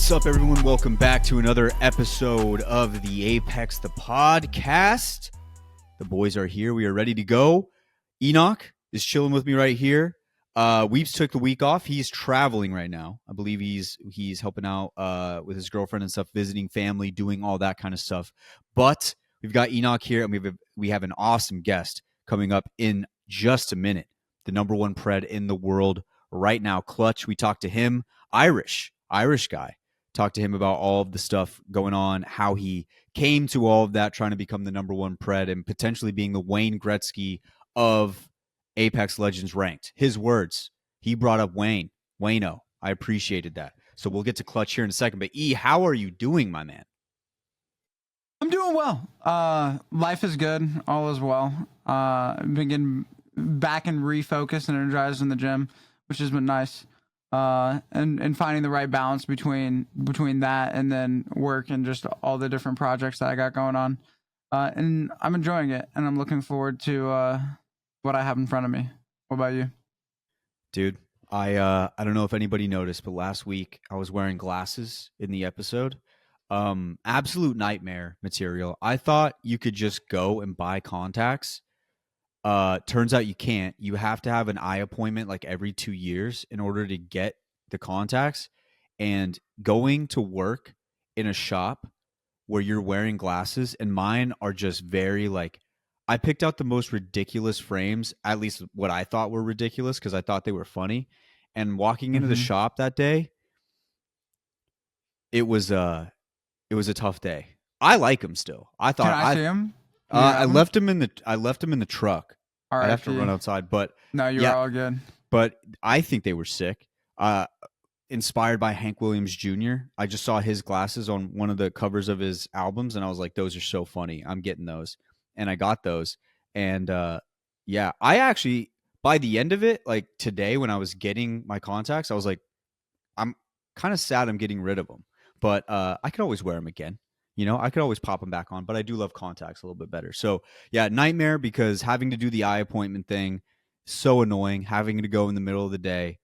What's up, everyone? Welcome back to another episode of the Apex, the podcast. The boys are here. We are ready to go. Enoch is chilling with me right here. Weaves took the week off. He's traveling right now. I believe he's helping out with his girlfriend and stuff, visiting family, doing all that kind of stuff. But we've got Enoch here, and we have an awesome guest coming up in just a minute. The number one pred in the world right now, Clutch. We talked to him, Irish guy. Talked to him about all of the stuff going on, how he came to all of that, trying to become the number one pred and potentially being the Wayne Gretzky of Apex Legends ranked. His words, he brought up Wayno. I appreciated that. So we'll get to Clutch here in a second. But E, how are you doing, my man? I'm doing well. Life is good. All is well. I've been getting back and refocused and energized in the gym, which has been nice. And finding the right balance between that and then work and just all the different projects that I got going on. And I'm enjoying it, and I'm looking forward to what I have in front of me. What about you? Dude, I don't know if anybody noticed, but last week I was wearing glasses in the episode. Absolute nightmare material. I thought you could just go and buy contacts. Turns out you can't. You have to have an eye appointment like every 2 years in order to get the contacts. And going to work in a shop where you're wearing glasses, and mine are just very like, I picked out the most ridiculous frames, at least what I thought were ridiculous because I thought they were funny. And walking into the shop that day, it was a tough day. I like them still. I thought Can I see him? I left him in the truck. I have to run outside, but no, you're all good. But I think they were sick. Inspired by Hank Williams Jr. I just saw his glasses on one of the covers of his albums, and I was like, "Those are so funny. I'm getting those," and I got those. And yeah, I actually by the end of it, like today when I was getting my contacts, I was like, "I'm kind of sad I'm getting rid of them," but I can always wear them again. You know, I could always pop them back on, but I do love contacts a little bit better. So, yeah, nightmare because having to do the eye appointment thing, so annoying. Having to go in the middle of the day,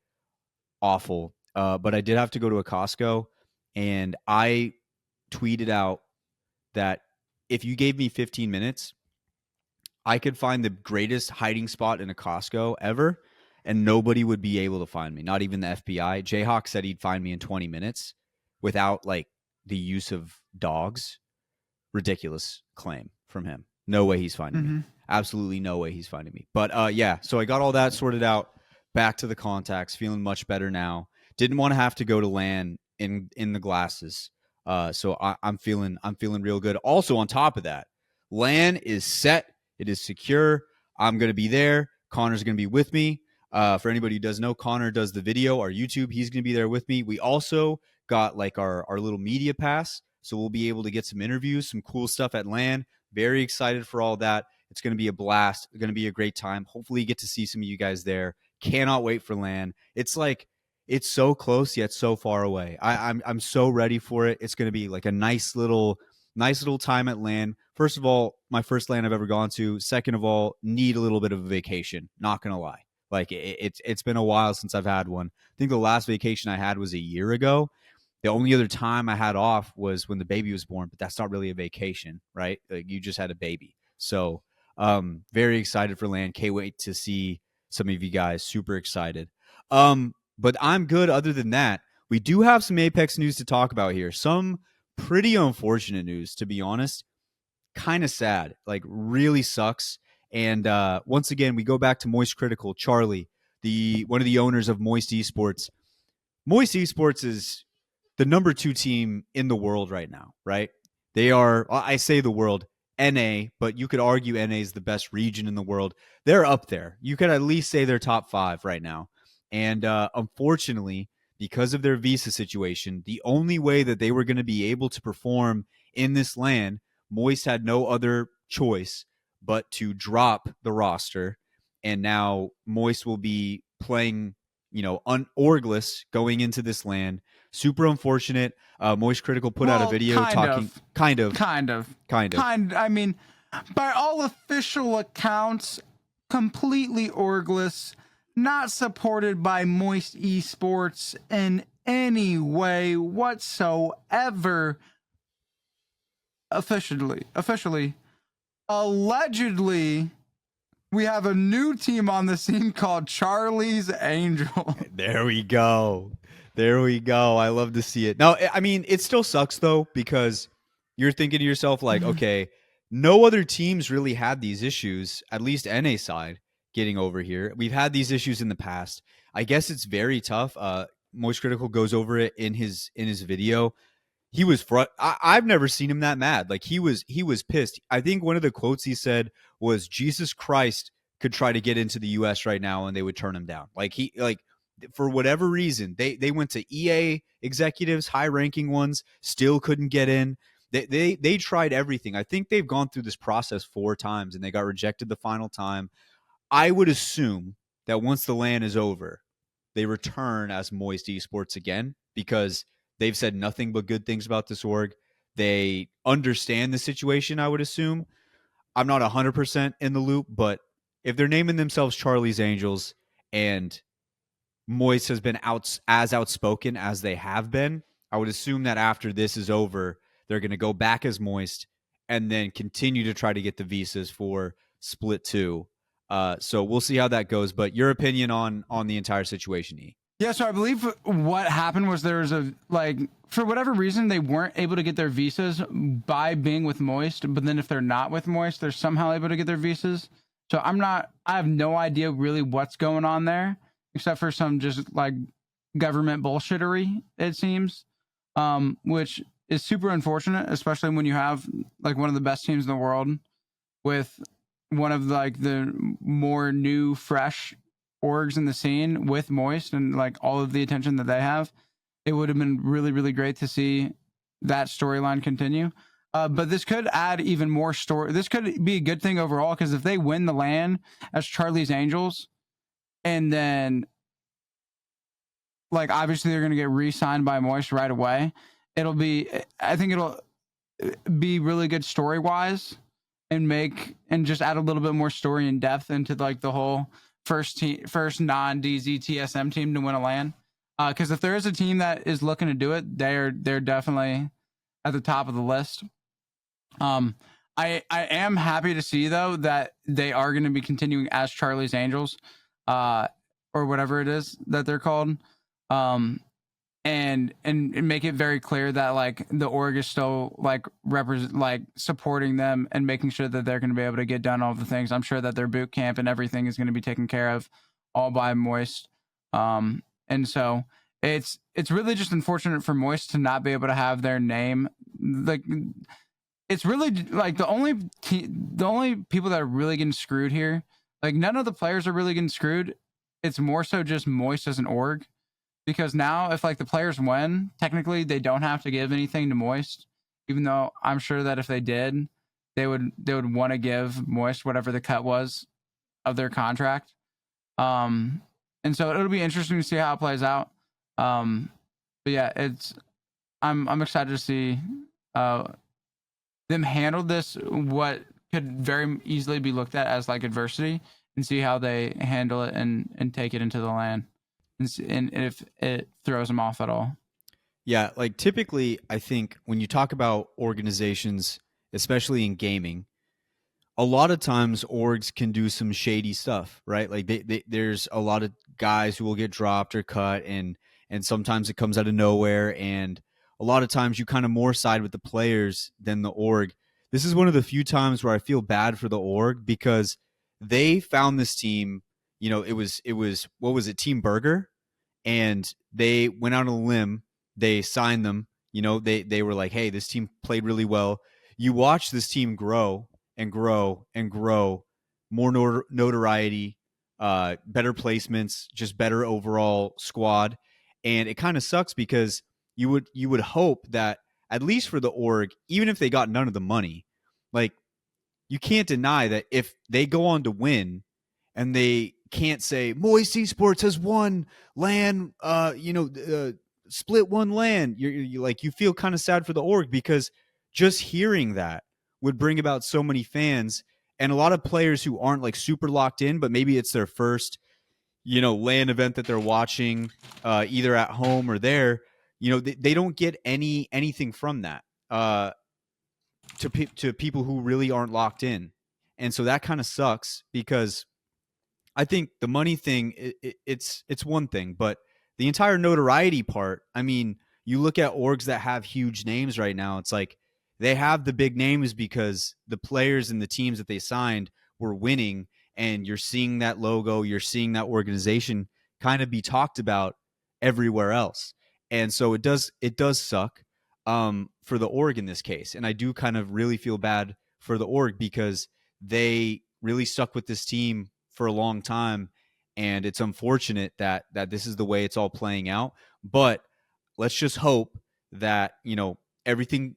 awful. But I did have to go to a Costco, and I tweeted out that if you gave me 15 minutes, I could find the greatest hiding spot in a Costco ever, and nobody would be able to find me, not even the FBI. Jayhawk said he'd find me in 20 minutes without, like, the use of dogs. Ridiculous claim from him. No way he's finding me. Absolutely no way he's finding me. But yeah, so I got all that sorted out. Back to the contacts, feeling much better now. Didn't want to have to go to LAN in the glasses. So I'm feeling real good. Also on top of that, LAN is set. It is secure. I'm gonna be there. Connor's gonna be with me. For anybody who doesn't know, Connor does the video, our YouTube. He's gonna be there with me. We also got like our little media pass, so we'll be able to get some interviews, some cool stuff at LAN. Very excited for all that. It's going to be a blast. It's going to be a great time. Hopefully you get to see some of you guys there. Cannot wait for LAN. It's like, it's so close yet so far away. I'm so ready for it. It's going to be like a nice little time at LAN. First of all, my first LAN I've ever gone to. Second of all, need a little bit of a vacation. Not going to lie. Like it's been a while since I've had one. I think the last vacation I had was a year ago. The only other time I had off was when the baby was born, but that's not really a vacation, right? Like you just had a baby. So very excited for LAN. Can't wait to see some of you guys. Super excited. But I'm good other than that. We do have some Apex news to talk about here. Some pretty unfortunate news, to be honest. Kind of sad. Like really sucks. And once again, we go back to Moist Critical. Charlie, one of the owners of Moist Esports. Moist Esports is the number 2 team in the world right now, right? They are, I say the world, NA, but you could argue NA is the best region in the world. They're up there. You could at least say they're top 5 right now. And unfortunately, because of their visa situation, the only way that they were going to be able to perform in this LAN, Moist had no other choice but to drop the roster. And now Moist will be playing, orgless going into this LAN. Super unfortunate. Moist Critical put out a video talking. Kind of. I mean, by all official accounts, completely orgless, not supported by Moist Esports in any way whatsoever. Officially, allegedly, we have a new team on the scene called Charlie's Angels. There we go. There we go. I love to see it. Now, I mean, it still sucks though, because you're thinking to yourself, like, okay, no other teams really had these issues, at least NA side, getting over here. We've had these issues in the past. I guess it's very tough. Moist Critical goes over it in his video. He was I've never seen him that mad. Like, he was pissed. I think one of the quotes he said was, Jesus Christ could try to get into the US right now and they would turn him down. Like for whatever reason, they went to EA executives, high ranking ones, still couldn't get in. They tried everything. I think they've gone through this process 4 times and they got rejected the final time. I would assume that once the LAN is over, they return as Moist Esports again, because they've said nothing but good things about this org. They understand the situation, I would assume. I'm not 100% in the loop, but if they're naming themselves Charlie's Angels and Moist has been as outspoken as they have been, I would assume that after this is over, they're going to go back as Moist and then continue to try to get the visas for Split 2. So we'll see how that goes. But your opinion on the entire situation, E? Yeah, so I believe what happened was there was for whatever reason, they weren't able to get their visas by being with Moist, but then if they're not with Moist, they're somehow able to get their visas. So I have no idea really what's going on there, except for some just like government bullshittery, it seems, which is super unfortunate, especially when you have like one of the best teams in the world with one of like the more new, fresh orgs in the scene with Moist and like all of the attention that they have. It would have been really, really great to see that storyline continue. But this could add even more story. This could be a good thing overall, because if they win the LAN as Charlie's Angels, and then like obviously they're going to get re-signed by Moist right away, I think it'll be really good story wise, and just add a little bit more story and depth into like the whole first non-DZ TSM team to win a LAN. Because if there is a team that is looking to do it, they're definitely at the top of the list. I am happy to see though that they are going to be continuing as Charlie's Angels, or whatever it is that they're called, and make it very clear that like the org is still like supporting them and making sure that they're going to be able to get done all the things. I'm sure that their boot camp and everything is going to be taken care of all by Moist. And so it's really just unfortunate for Moist to not be able to have their name. Like, it's really like the only people that are really getting screwed here. Like, none of the players are really getting screwed. It's more so just Moist as an org, because now if like the players win, technically they don't have to give anything to Moist, even though I'm sure that if they did, they would want to give Moist whatever the cut was of their contract. And so it'll be interesting to see how it plays out. But yeah, I'm excited to see them handle this, what could very easily be looked at as like adversity, and see how they handle it and take it into the LAN, and if it throws them off at all. Yeah, like typically, I think when you talk about organizations, especially in gaming, a lot of times orgs can do some shady stuff, right? Like there's a lot of guys who will get dropped or cut, and sometimes it comes out of nowhere, and a lot of times you kind of more side with the players than the org. This is one of the few times where I feel bad for the org, because they found this team. You know, it was what was it, Team Burger, and they went out on a limb. They signed them. You know, they were like, hey, this team played really well. You watch this team grow and grow and grow, more notoriety, better placements, just better overall squad. And it kind of sucks, because you would hope that at least for the org, even if they got none of the money, like, you can't deny that if they go on to win and they can't say Moist Esports has won LAN, split one LAN, you like, you feel kind of sad for the org, because just hearing that would bring about so many fans and a lot of players who aren't like super locked in, but maybe it's their first, LAN event that they're watching, either at home or there, they don't get anything from that, to people who really aren't locked in. And so that kind of sucks, because I think the money thing, it's one thing, but the entire notoriety part. I mean, you look at orgs that have huge names right now. It's like they have the big names because the players and the teams that they signed were winning, and you're seeing that logo, you're seeing that organization kind of be talked about everywhere else. And so it does suck, for the org in this case, and I do kind of really feel bad for the org, because they really stuck with this team for a long time, and it's unfortunate that this is the way it's all playing out. But let's just hope that everything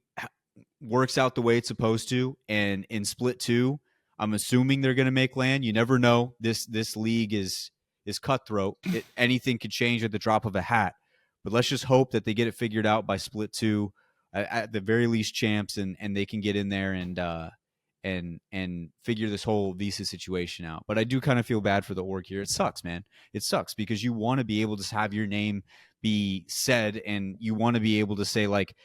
works out the way it's supposed to. And in split 2, I'm assuming they're going to make LAN. You never know. This league is cutthroat. Anything could change at the drop of a hat. But let's just hope that they get it figured out by split 2, at the very least champs, and they can get in there and figure this whole visa situation out. But I do kind of feel bad for the org here. It sucks, man. It sucks, because you want to be able to have your name be said, and you want to be able to say, like,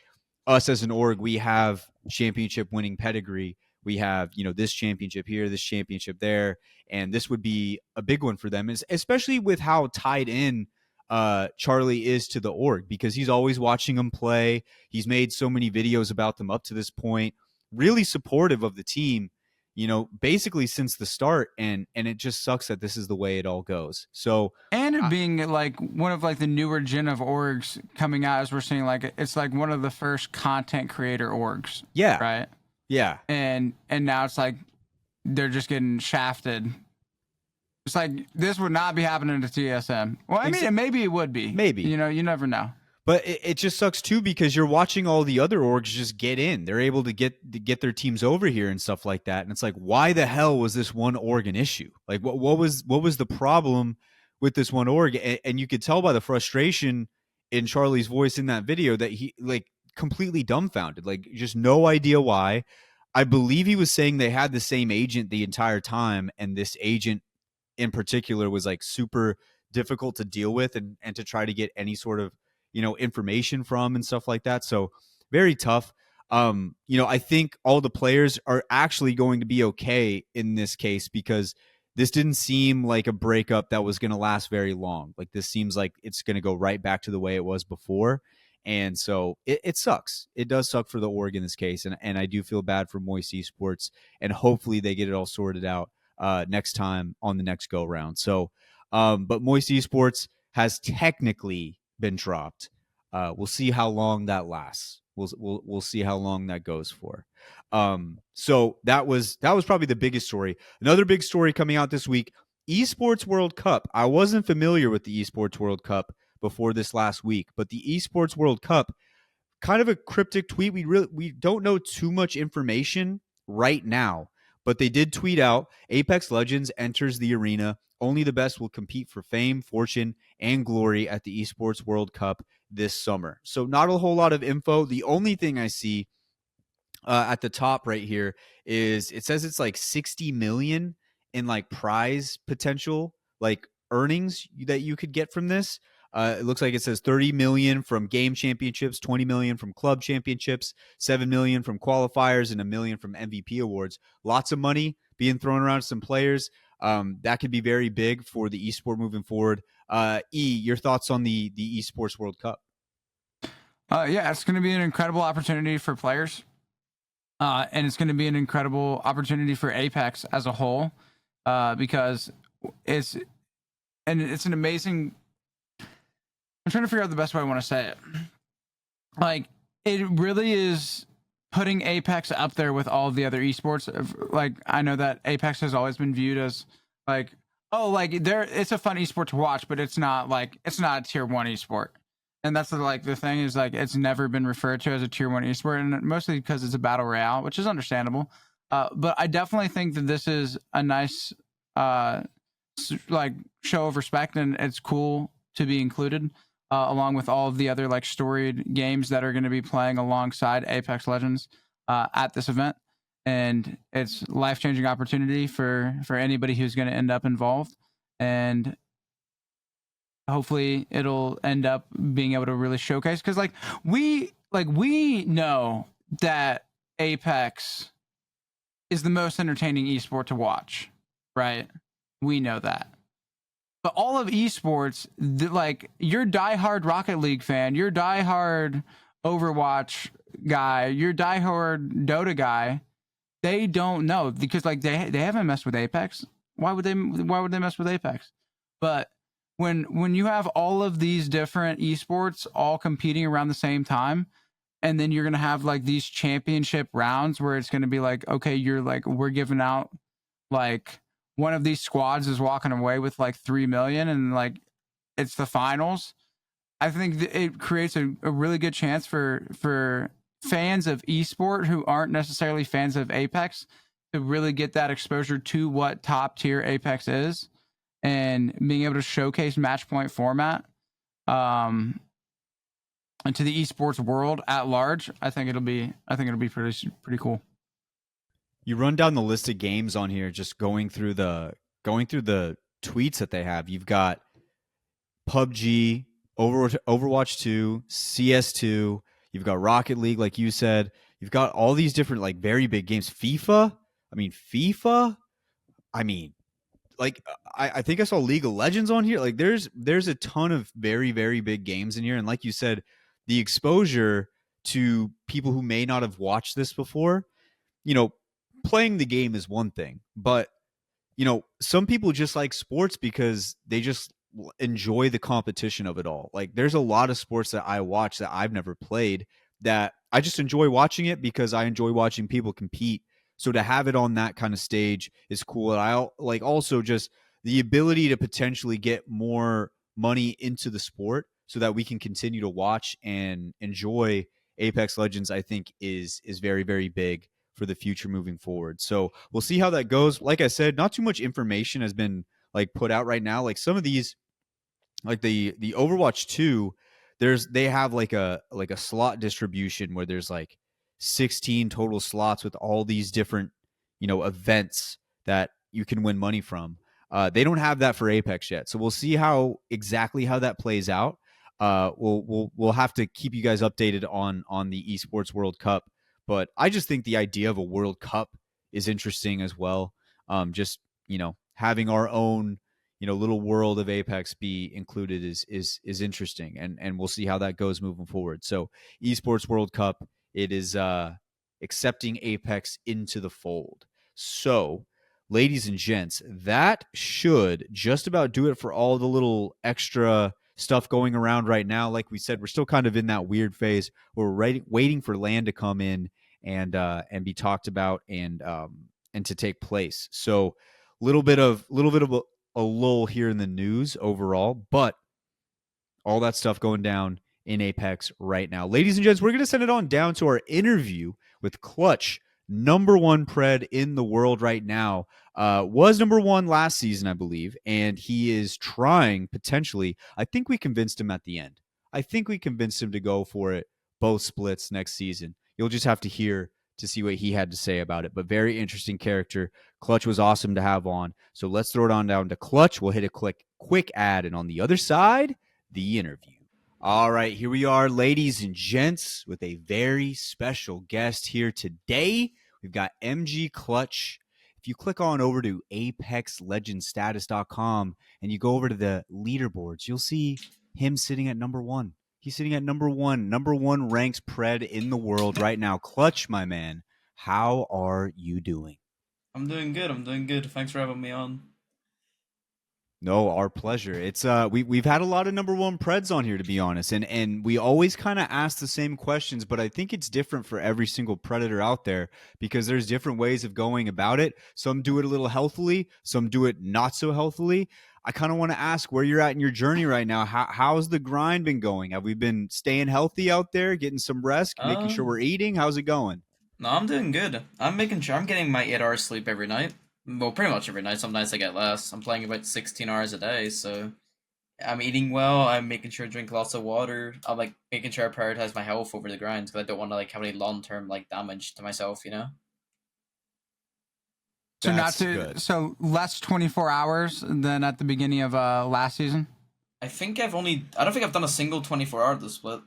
us as an org, we have championship winning pedigree. We have, this championship here, this championship there, and this would be a big one for them, especially with how tied in Charlie is to the org, because he's always watching them play. He's made so many videos about them up to this point, really supportive of the team, basically since the start. And it just sucks that this is the way it all goes. So, and it being like one of like the newer gen of orgs coming out, as we're seeing, like it's like one of the first content creator orgs. Yeah. Right. Yeah. And now it's like they're just getting shafted. It's like this would not be happening to TSM. Well, I mean, maybe it would be. Maybe. You never know. But it just sucks too, because you're watching all the other orgs just get in. They're able to get their teams over here and stuff like that. And it's like, why the hell was this one org an issue? Like, what was the problem with this one org? And you could tell by the frustration in Charlie's voice in that video that he, like, completely dumbfounded, like, just no idea why. I believe he was saying they had the same agent the entire time, and this agent in particular was like super difficult to deal with, and to try to get any sort of information from and stuff like that. So very tough. I think all the players are actually going to be okay in this case, because this didn't seem like a breakup that was going to last very long. Like, this seems like it's going to go right back to the way it was before. And so it sucks. It does suck for the org in this case. And I do feel bad for Moist Esports, and hopefully they get it all sorted out next time on the next go round. So, but Moist Esports has technically been dropped. We'll see how long that lasts. We'll see how long that goes for. So that was probably the biggest story. Another big story coming out this week: Esports World Cup. I wasn't familiar with the Esports World Cup before this last week, but the Esports World Cup, kind of a cryptic tweet. We don't know too much information right now, but they did tweet out, Apex Legends enters the arena. Only the best will compete for fame, fortune, and glory at the Esports World Cup this summer. So not a whole lot of info. The only thing I see at the top right here is it says it's like 60 million in like prize potential, like earnings that you could get from this. It looks like it says 30 million from game championships, 20 million from club championships, 7 million from qualifiers, and $1 million from MVP awards. Lots of money being thrown around to some players. That could be very big for the esport moving forward. Your thoughts on the Esports World Cup? Yeah, it's going to be an incredible opportunity for players. And it's going to be an incredible opportunity for Apex as a whole, because it's an amazing. I'm trying to figure out the best way I want to say it. Like, it really is putting Apex up there with all the other esports. Like, I know that Apex has always been viewed as like, oh, like it's a fun esport to watch, but it's not a tier 1 esport. And that's the thing is, like, it's never been referred to as a tier 1 esport, and mostly because it's a battle royale, which is understandable. But I definitely think that this is a nice like show of respect, and it's cool to be included along with all of the other like storied games that are going to be playing alongside Apex Legends at this event. And it's life-changing opportunity for anybody who's going to end up involved. And hopefully it'll end up being able to really showcase, because we know that Apex is the most entertaining esport to watch, right? We know that. But all of esports, like your diehard Rocket League fan, your diehard Overwatch guy, your diehard Dota guy, they don't know, because like they haven't messed with Apex. Why would they mess with Apex? But when you have all of these different esports all competing around the same time, and then you're gonna have like these championship rounds where it's gonna be like, okay, you're like, we're giving out like, one of these squads is walking away with like 3 million, and like it's the finals. I think it creates a really good chance for fans of esport who aren't necessarily fans of Apex to really get that exposure to what top tier Apex is, and being able to showcase match point format um into the esports world at large. I think it'll be pretty cool. You run down the list of games on here, just going through the tweets that they have. You've got PUBG, Overwatch 2, CS2. You've got Rocket League, like you said. You've got all these different, like, very big games. FIFA. I mean, FIFA. I mean, like, I think I saw League of Legends on here. Like, there's a ton of very, very big games in here, and like you said, the exposure to people who may not have watched this before. You know, playing the game is one thing, but some people just like sports because they just enjoy the competition of it all. Like, there's a lot of sports that I watch that I've never played that I just enjoy watching it because I enjoy watching people compete. So to have it on that kind of stage is cool. And I like also just the ability to potentially get more money into the sport so that we can continue to watch and enjoy Apex Legends, I think is very, very big for the future moving forward. So we'll see how that goes. Like I said, not too much information has been like put out right now. Like some of these, like the Overwatch 2, they have like a slot distribution where there's like 16 total slots with all these different, events that you can win money from. They don't have that for Apex yet. So we'll see how that plays out. We'll have to keep you guys updated on the Esports World Cup, but I just think the idea of a World Cup is interesting as well. Just having our own little world of Apex be included is interesting, and we'll see how that goes moving forward. So Esports World Cup, it is accepting Apex into the fold. So, ladies and gents, that should just about do it for all the little extra stuff going around right now. Like we said, we're still kind of in that weird phase where we're waiting for land to come in and be talked about and to take place. So little bit of a lull here in the news overall, but all that stuff going down in Apex right now. Ladies and gents, we're going to send it on down to our interview with Clutch, number one pred in the world right now. Was number one last season, I believe, and he is trying potentially. I think we convinced him at the end. I think we convinced him to go for it both splits next season. You'll just have to hear to see what he had to say about it. But very interesting character. Clutch was awesome to have on. So let's throw it on down to Clutch. We'll hit a quick ad, and on the other side, the interview. All right, here we are, ladies and gents, with a very special guest here today. We've got MgClutch. If you click on over to apexlegendstatus.com and you go over to the leaderboards, you'll see him sitting at number one. He's sitting at number one ranked pred in the world right now. Clutch, my man, how are you doing? I'm doing good. I'm doing good. Thanks for having me on. No, our pleasure. It's we've had a lot of number one preds on here, to be honest, and we always kind of ask the same questions, but I think it's different for every single predator out there because there's different ways of going about it. Some do it a little healthily, some do it not so healthily. I kind of want to ask where you're at in your journey right now. How's the grind been going? Have we been staying healthy out there, getting some rest, making Uh, sure we're eating? How's it going? no, I'm doing good. I'm making sure I'm getting my 8 hours sleep every night. Well, pretty much every night. Some nights I get less. I'm playing about 16 hours a day, so I'm eating well. I'm making sure I drink lots of water. I'm like making sure I prioritize my health over the grind because I don't want to like have any long term like damage to myself. You know. So not That's to good. so less 24 hours than at the beginning of last season. I think I don't think I've done a single 24-hour the split.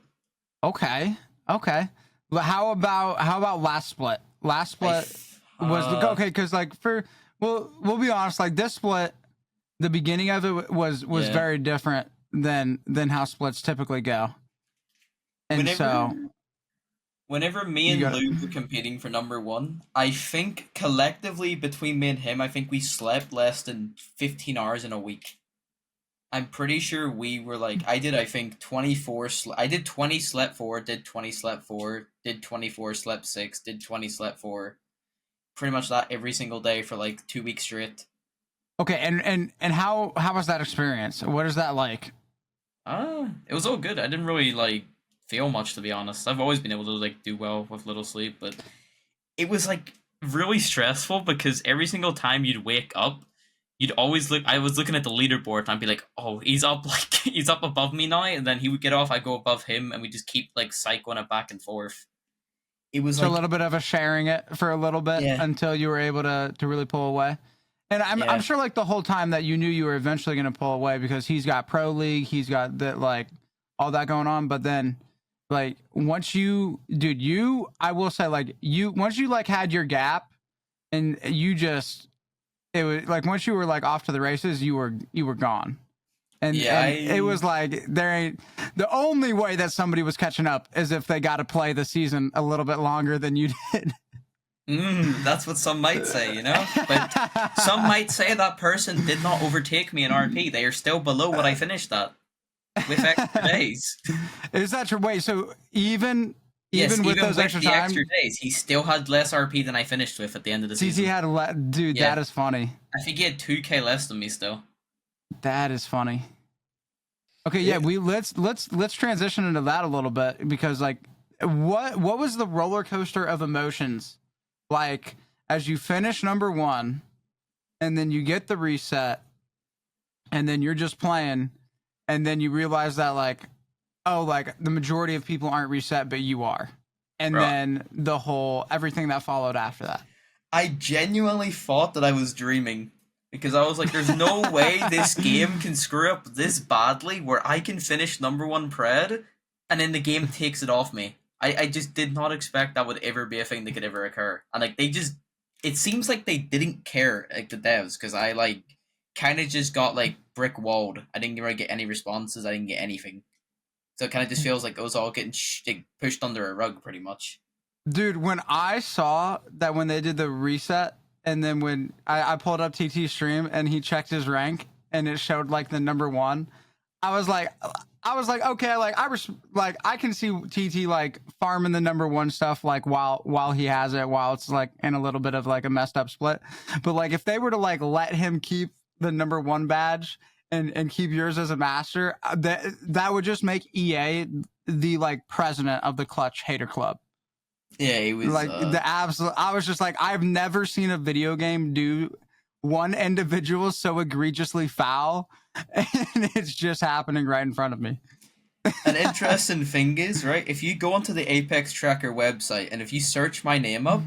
Okay. Okay. But how about last split? Last I split was the okay because like for we'll be honest, like this split, the beginning of it was yeah. very different than how splits typically go, and Whenever so whenever me you and got Lou were competing for number one, I think collectively between me and him, I think we slept less than 15 hours in a week. I'm pretty sure we were like I think 24 I did 20 slept 4, did 20 slept 4, did 24 slept 6, did 20 slept 4. Pretty much that every single day for like 2 weeks straight. okay, and how was that experience? What is that like? It was all good. I didn't really like feel much to be honest. I've always been able to like do well with little sleep, but it was like really stressful because every single time you'd wake up, you'd always look. I was looking at the leaderboard and I'd be like, "Oh, he's up like he's up above me now," and then he would get off. I go above him, and we just keep like cycling it back and forth. It was So a like, little bit of a sharing it for a little bit yeah, until you were able to really pull away. And I'm yeah, sure like the whole time that you knew you were eventually going to pull away because he's got pro league, he's got that like all that going on. But then like once you, dude, you I will say like you once you like had your gap and you just it was like once you were like off to the races, you were gone. yeah. And it was like there ain't the only way that somebody was catching up is if they got to play the season a little bit longer than you did. That's what some might say, you know? But some might say that person did not overtake me in RP. They are still below what I finished at with extra days. Is that true? Wait, so Yes, even with even those with extra the time, extra days, he still had less RP than I finished with at the end of the CT season. had dude, Yeah, that is funny. I think he had 2k less than me still. That is funny. Okay, yeah, It, we let's transition into that a little bit because like what was the roller coaster of emotions like as you finish number 1 and then you get the reset and then you're just playing and then you realize that like oh like the majority of people aren't reset but you are. And Bro, then the whole everything that followed after that. I genuinely thought that I was dreaming because I was like, there's no way this game can screw up this badly where I can finish number one pred and then the game takes it off me. I just did not expect that would ever be a thing that could ever occur. And like, it seems like they didn't care, like the devs, because I like kind of just got like brick walled. I didn't really get any responses, I didn't get anything. So it kind of just feels like it was all getting like, pushed under a rug pretty much. Dude, when I saw that when they did the reset, and then when I pulled up TT stream and he checked his rank and it showed like the number 1, I was like, okay, like like I can see TT like farming the number 1 stuff like while he has it, while it's like in a little bit of like a messed up split. But like if they were to like let him keep the number 1 badge and keep yours as a master, that would just make EA the like president of the Clutch hater club. Yeah, it was. Like the absolute, I was just like, I've never seen a video game do one individual so egregiously foul, and it's just happening right in front of me. An interesting thing is, right, if you go onto the Apex Tracker website and if you search my name up,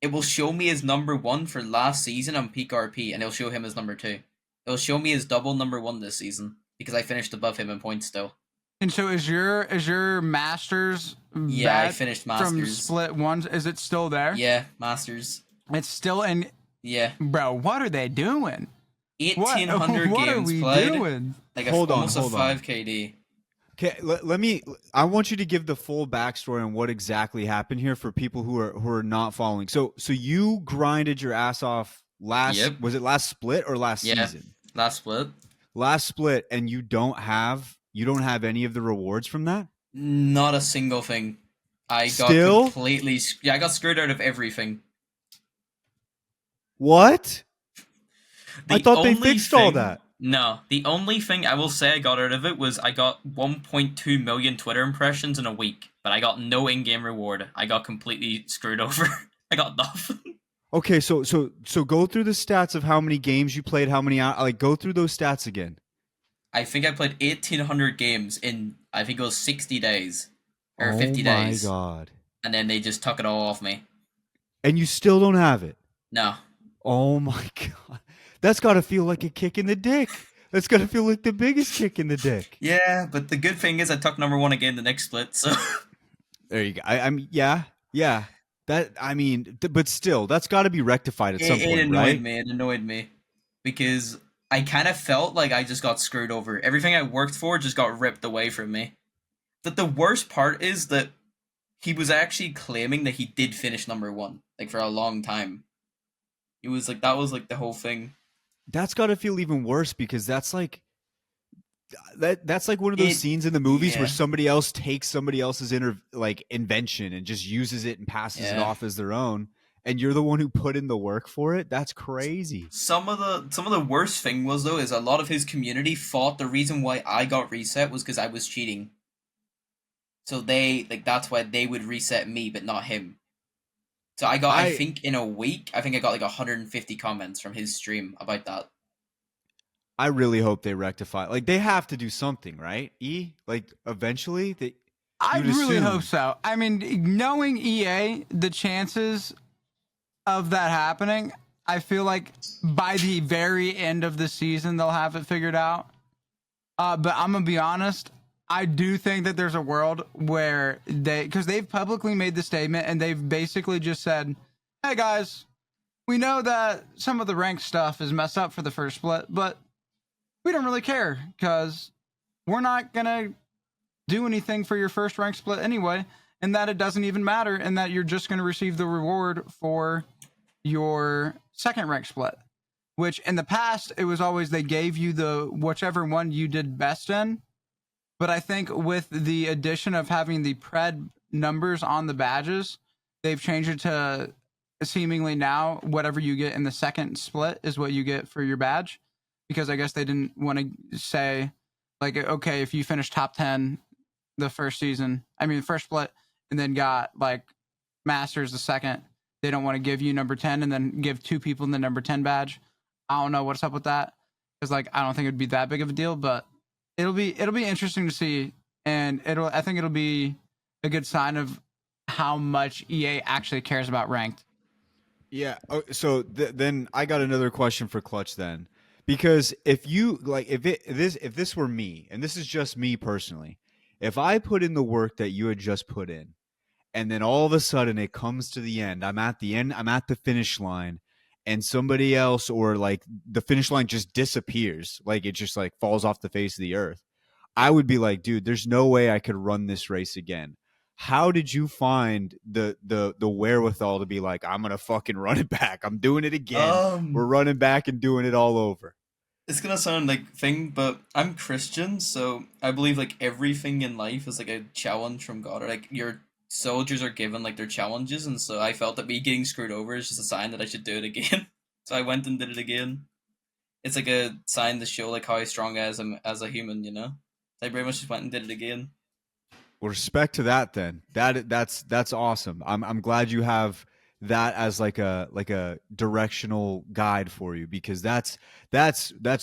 it will show me as number 1 for last season on Peak RP, and it'll show him as number 2. It'll show me as double number 1 this season because I finished above him in points still. And so is your Masters Yeah, I bet finished from Masters. Split Ones? Is it still there? Yeah, Masters. It's still in. Yeah, Bro, what are they doing? 1,800 What are games we played, doing? like hold on, almost a hold on. 5 KD. Okay, let me. I want you to give the full backstory on what exactly happened here for people who are not following. So you grinded your ass off last. Yep. Was it last split or last Yeah, season? last split. Last split, and you don't have any of the rewards from that. Not a single thing. I got Still, completely. Yeah, I got screwed out of everything. what? I The thought they only fixed all thing- that. No, the only thing I will say I got out of it was I got 1.2 million Twitter impressions in a week, but I got no in-game reward. I got completely screwed over. I got nothing. Okay, so go through the stats of how many games you played, how many like go through those stats again. I think I played 1,800 games in, I think it was 60 days. Or 50 days. Oh my god. And then they just took it all off me. And you still don't have it. No. Oh my god. That's got to feel like a kick in the dick. That's gotta feel like the biggest kick in the dick. Yeah, but the good thing is I took number one again the next split, so There you go. I mean, yeah. That I mean, but still, that's got to be rectified at some it point, annoyed right? me. It annoyed me because I kind of felt like I just got screwed over. Everything I worked for just got ripped away from me. But the worst part is that he was actually claiming that he did finish number one, like for a long time. It was like that was like the whole thing. That's got to feel even worse because that's like one of those It scenes in the movies where yeah somebody else takes somebody else's like invention and just uses it and passes it yeah. off as their own, and you're the one who put in the work for it. That's crazy. Some of the worst thing was though is a lot of his community thought the reason why I got reset was because I was cheating. So they like that's why they would reset me but not him. So I I think in a week I think I got like 150 comments from his stream about that. I really hope they rectify. Like they have to do something, right? Like eventually they I you'd really hope assume. so. I mean, knowing EA, the chances of that happening, I feel like by the very end of the season they'll have it figured out. But I'm gonna be honest. I do think that there's a world where because they've publicly made the statement and they've basically just said, "Hey guys, we know that some of the rank stuff is messed up for the first split, but we don't really care because we're not gonna do anything for your first rank split anyway, and that it doesn't even matter, and that you're just gonna receive the reward for your second rank split." Which in the past it was always they gave you the whichever one you did best in. But I think with the addition of having the pred numbers on the badges, they've changed it to seemingly now whatever you get in the second split is what you get for your badge. Because I guess they didn't want to say, like, okay, if you finish top 10 the first season, I mean, first split, and then got like Masters the second, they don't want to give you number 10 and then give two people the number 10 badge. I don't know what's up with that. Because, like, I don't think it'd be that big of a deal, but it'll be interesting to see, and I think it'll be a good sign of how much EA actually cares about ranked. Yeah. Oh, so then I got another question for Clutch then, because if you like, if this were me, and this is just me personally, if I put in the work that you had just put in, and then all of a sudden it comes to the end, I'm at the end, I'm at the finish line, and somebody else or like the finish line just disappears, like it just like falls off the face of the earth. I would be like, dude, there's no way I could run this race again. How did you find the wherewithal to be like, I'm gonna fucking run it back. I'm doing it again. We're Um, running back and doing it all over. it's gonna sound like thing, but I'm Christian, so I believe like everything in life is like a challenge from God, or like your soldiers are given like their challenges, and so I felt that me getting screwed over is just a sign that I should do it again. So I went and did it again. It's like a sign to show like how strong I am as a human, you know. I pretty much just went and did it again. Well, respect to that then. That's awesome. I'm glad you have that as like a directional guide for you because that's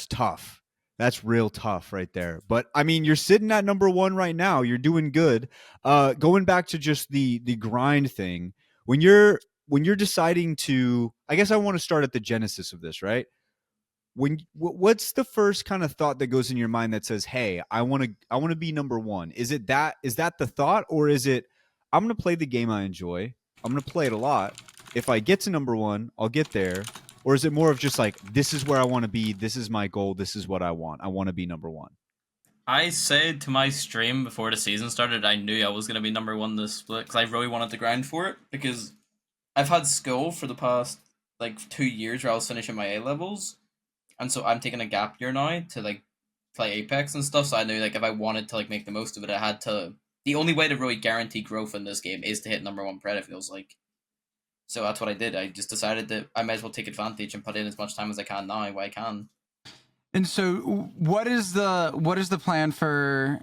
tough. That's real tough right there. But I mean, you're sitting at number 1 right now. You're doing good. Going back to just the grind thing, when you're deciding to, I guess I want to start at the genesis of this, right? What's the first kind of thought that goes in your mind that says, hey, I want to be number 1? Is that the thought, or is it, I'm going to play the game I enjoy, I'm going to play it a lot, if I get to number 1 I'll get there? Or is it more of just like, this is where I want to be, this is my goal, this is what I want to be number 1? I said to my stream before the season started, I knew I was gonna be number one this split because I really wanted to grind for it because I've had school for the past like 2 years where I was finishing my A levels, and so I'm taking a gap year now to like play Apex and stuff. So I knew like if I wanted to like make the most of it, I had to. The only way to really guarantee growth in this game is to hit number one pred. It feels like. So that's what I did. I just decided that I might as well take advantage and put in as much time as I can now while I can. And so, what is the plan for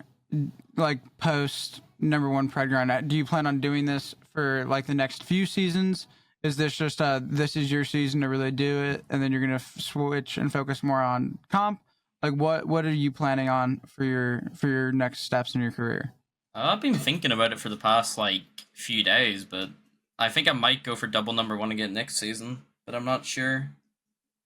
like post number one pred grind? Do you plan on doing this for like the next few seasons? Is this just this is your season to really do it, and then you're gonna switch and focus more on comp? Like, what are you planning on for your next steps in your career? I've been thinking about it for the past like few days, but I think I might go for double number one again next season. But I'm not sure.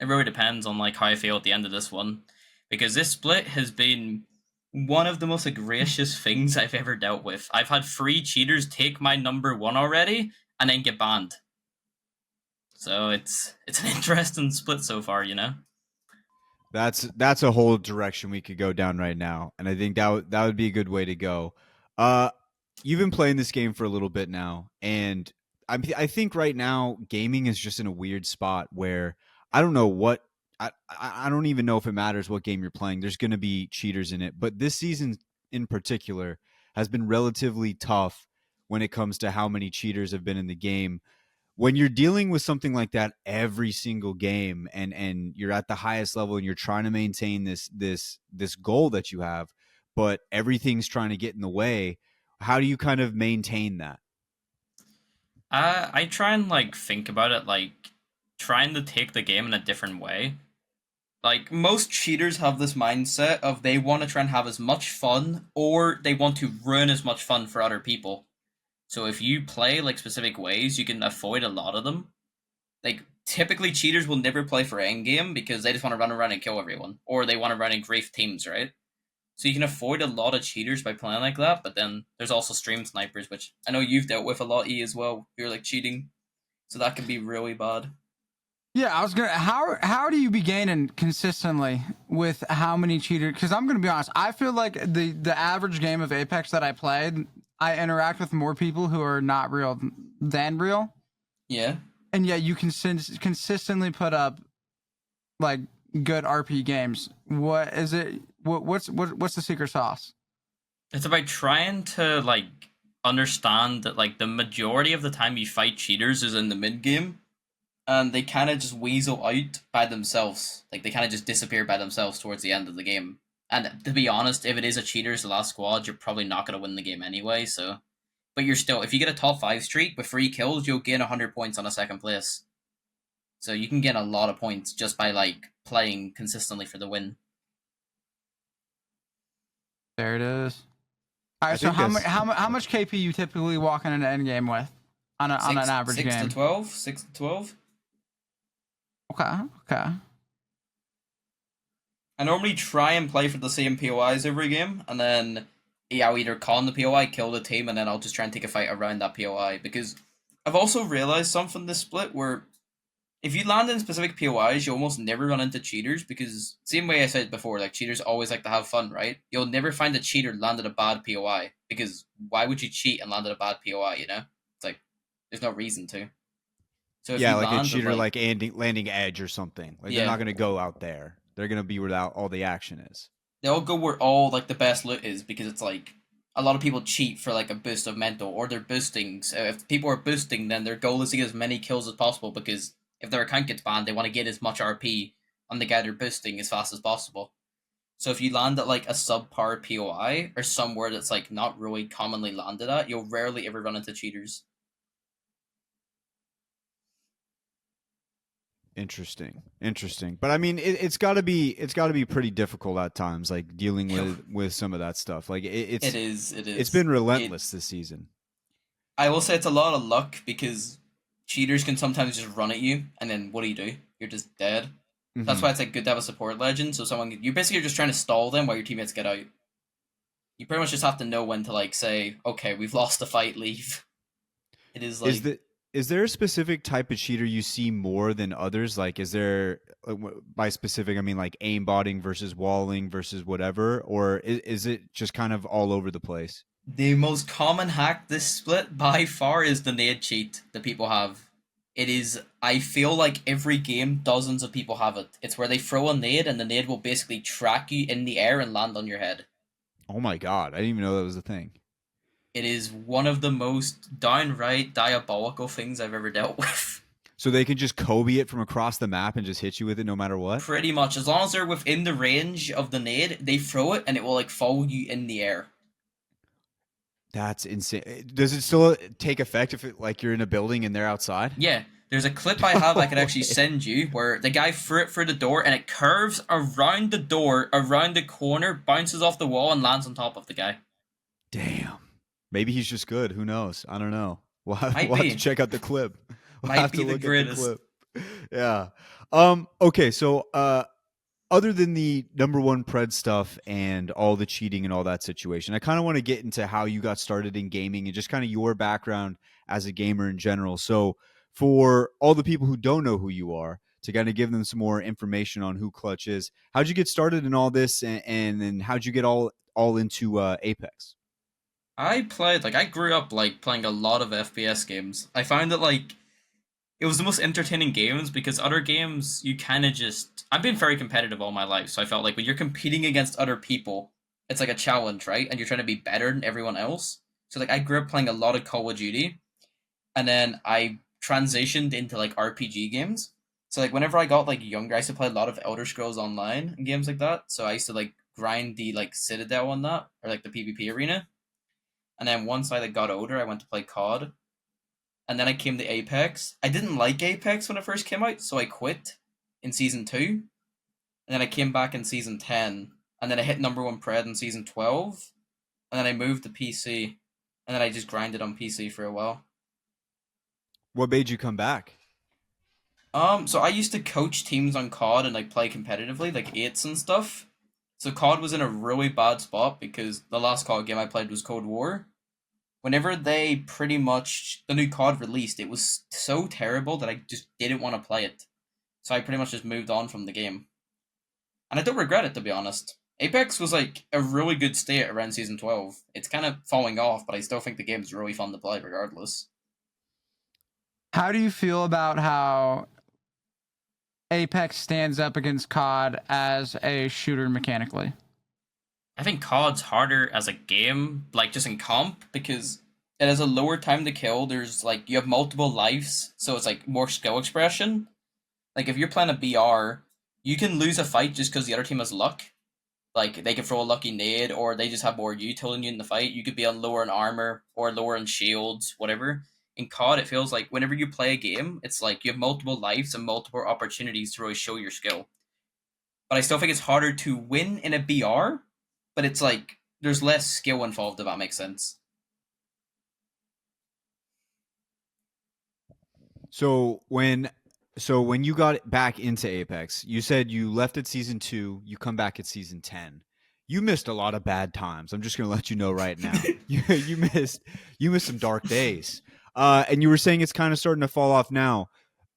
It really depends on like how I feel at the end of this one. because this split has been one of the most egregious things I've ever dealt with. I've had 3 cheaters take my number 1 already and then get banned. So it's an interesting split so far, you know. That's a whole direction we could go down right now, and I think that would be a good way to go. Uh, you've been playing this game for a little bit now, and I think right now gaming is just in a weird spot where I don't know what I don't even know if it matters what game you're playing. There's going to be cheaters in it, but this season in particular has been relatively tough when it comes to how many cheaters have been in the game. When you're dealing with something like that every single game, and you're at the highest level and you're trying to maintain this goal that you have, but everything's trying to get in the way, how do you kind of maintain that? I try and like think about it like trying to take the game in a different way. Like most cheaters have this mindset of they want to try and have as much fun or they want to ruin as much fun for other people. So if you play like specific ways, you can avoid a lot of them. Like typically cheaters will never play for endgame because they just want to run around and kill everyone. Or they want to run in grief teams, right? So you can avoid a lot of cheaters by playing like that, but then there's also stream snipers, which I know you've dealt with a lot, E, as well. You're like cheating. So that can be really bad. Yeah, I was gonna. How do you be gaining consistently with how many cheaters? Because I'm gonna be honest, I feel like the average game of Apex that I played, I interact with more people who are not real than real, Yeah. and yet you can consistently put up like good RP games. What is it? What's the secret sauce? It's about trying to like understand that like the majority of the time you fight cheaters is in the mid game, and they kind of just weasel out by themselves. Like they kind of just disappear by themselves towards the end of the game. And to be honest, if it is a cheaters the last squad, you're probably not going to win the game anyway. So, but you're still, if you get a top 5 streak with 3 kills, you'll gain 100 points on a second place. So you can gain a lot of points just by like playing consistently for the win. There it is. All I right. So think that's how much KP you typically walk in an end game with on an average six game? to 12, 6 to 12. Okay. Okay. I normally try and play for the same POIs every game, and then yeah, I'll either con the POI, kill the team, and then I'll just try and take a fight around that POI. Because I've also realized something this split where if you land in specific POIs, you almost never run into cheaters because same way I said before, like cheaters always like to have fun, right? You'll never find a cheater landed a bad POI because why would you cheat and land at a bad POI? You know, it's like there's no reason to. So if yeah, you like a land with cheater like like landing edge or something. Like they're yeah, not going to go out there. They're going to be where all the action is. they'll go where all like the best loot is because it's like a lot of people cheat for like a boost of mental or they're boosting. So if people are boosting, then their goal is to get as many kills as possible because if their account gets banned, they want to get as much RP on the guy they're boosting as fast as possible. So if you land at like a subpar POI or somewhere that's like not really commonly landed at, you'll rarely ever run into cheaters. Interesting. But I mean, it's got to be pretty difficult at times, like dealing with some of that stuff. Like It is. It it's is. been relentless this season. I will say it's a lot of luck because cheaters can sometimes just run at you, and then what do? You're just dead. That's Hmm. why it's like good to have a support legend. So someone you basically are just trying to stall them while your teammates get out. You pretty much just have to know when to like say, okay, we've lost the fight, leave. It is Is like the is there a specific type of cheater you see more than others? Like, is there by specific, I mean like aimbotting versus walling versus whatever, or is it just kind of all over the place? the most common hack this split by far is the nade cheat that people have. It is. I feel like every game, dozens of people have it. It's where they throw a nade and the nade will basically track you in the air and land on your head. Oh my god, I didn't even know that was a thing. It is one of the most downright diabolical things I've ever dealt with. So they can just Kobe it from across the map and just hit you with it no matter what? Pretty much, as long as they're within the range of the nade, they throw it and it will like follow you in the air. That's insane. Does it still take effect if like you're in a building and they're outside? Yeah, there's a clip I have I could No actually way. send you where the guy threw it through the door and it curves around the door, around the corner, bounces off the wall, and lands on top of the guy. Damn. Maybe he's just good. Who knows? I don't know. Might We'll have to be. check out the clip. We'll Might have be to the look at the greatest. clip. Yeah. Okay. So other than the number one pred stuff and all the cheating and all that situation, I kind of want to get into how you got started in gaming and just kind of your background as a gamer in general. So, for all the people who don't know who you are, to kind of give them some more information on who Clutch is, how'd you get started in all this, and then how'd you get all into Apex? I grew up like playing a lot of FPS games. I found that like it was the most entertaining games because other games you kind of just I've been very competitive all my life, so I felt like when you're competing against other people, it's like a challenge, right? And you're trying to be better than everyone else. So like I grew up playing a lot of Call of Duty, and then I transitioned into like RPG games. So like whenever I got like younger, I used to play a lot of Elder Scrolls Online and games like that. So I used to like grind the like Citadel on that or like the PvP arena. And then once I like got older, I went to play COD, and then I came to Apex. I didn't like Apex when it first came out, so I quit in season 2, and then I came back in season 10, and then I hit number 1 pred in season 12, and then I moved to PC, and then I just grinded on PC for a while. What made you come back? So I used to coach teams on COD and like play competitively, like eights and stuff. So COD was in a really bad spot because the last COD game I played was Cold War. Whenever they pretty much the new COD released, it was so terrible that I just didn't want to play it. So I pretty much just moved on from the game. And I don't regret it, to be honest. Apex was like a really good state around season 12. It's kind of falling off, but I still think the game's really fun to play regardless. How do you feel about how Apex stands up against COD as a shooter mechanically? I think COD's harder as a game, like just in comp, because it has a lower time to kill. There's like you have multiple lives, so it's like more skill expression. Like if you're playing a BR, you can lose a fight just because the other team has luck. Like they can throw a lucky nade, or they just have more util than you in the fight. You could be on lower in armor or lower in shields, whatever. In COD, it feels like whenever you play a game, it's like you have multiple lives and multiple opportunities to really show your skill. But I still think it's harder to win in a BR, but it's like there's less skill involved, if that makes sense. So when you got back into Apex, you said you left at season 2, you come back at season 10. You missed a lot of bad times. I'm just going to let you know right now. You missed some dark days. And you were saying it's kind of starting to fall off now.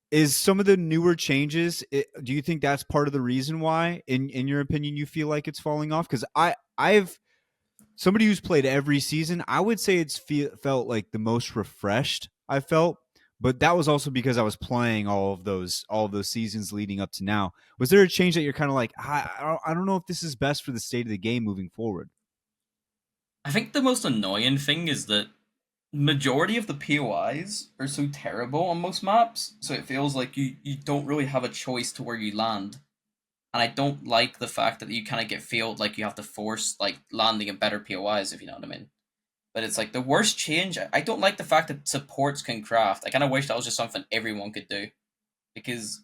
Is some of the newer changes, do you think that's part of the reason why in your opinion you feel like it's falling off? Cuz I've somebody who's played every season, I would say felt like the most refreshed I felt, but that was also because I was playing all of those seasons leading up to now. Was there a change that you're kind of like, I don't know if this is best for the state of the game moving forward? I think the most annoying thing is that majority of the POIs are so terrible on most maps, so it feels like you don't really have a choice to where you land. And I don't like the fact that you kind of get feel like you have to force like landing in better POIs, if you know what I mean. But it's like the worst change. I don't like the fact that supports can craft. I kind of wish that was just something everyone could do, because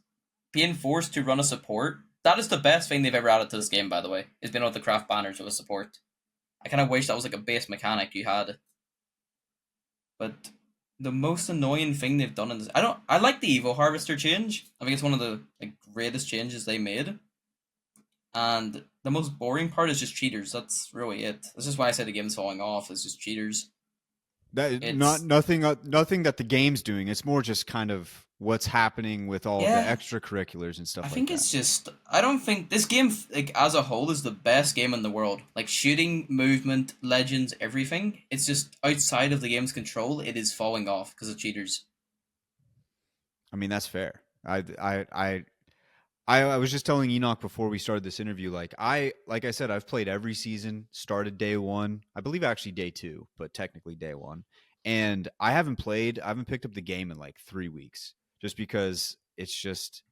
being forced to run a support, that is the best thing they've ever added to this game. By the way, is being able to craft banners with a support. I kind of wish that was like a base mechanic you had. But the most annoying thing they've done in this, I like the Evo Harvester change. I think it's one of the like greatest changes they made. And the most boring part is just cheaters. That's really it. That's just why I say the game's falling off. It's just cheaters. That not It's nothing that the game's doing. It's more just kind of what's happening with all of the yeah. extracurriculars and I stuff like think that. it's just I don't think this game like as a whole is the best game in the world. Like shooting, movement, legends, everything. It's just outside of the game's control. It is falling off because of cheaters. I mean, that's fair. I was just telling Enoch before we started this interview, like I said, I've played every season, started day one, I believe actually day two, but technically day one. And I haven't picked up the game in like 3 weeks, just because it's just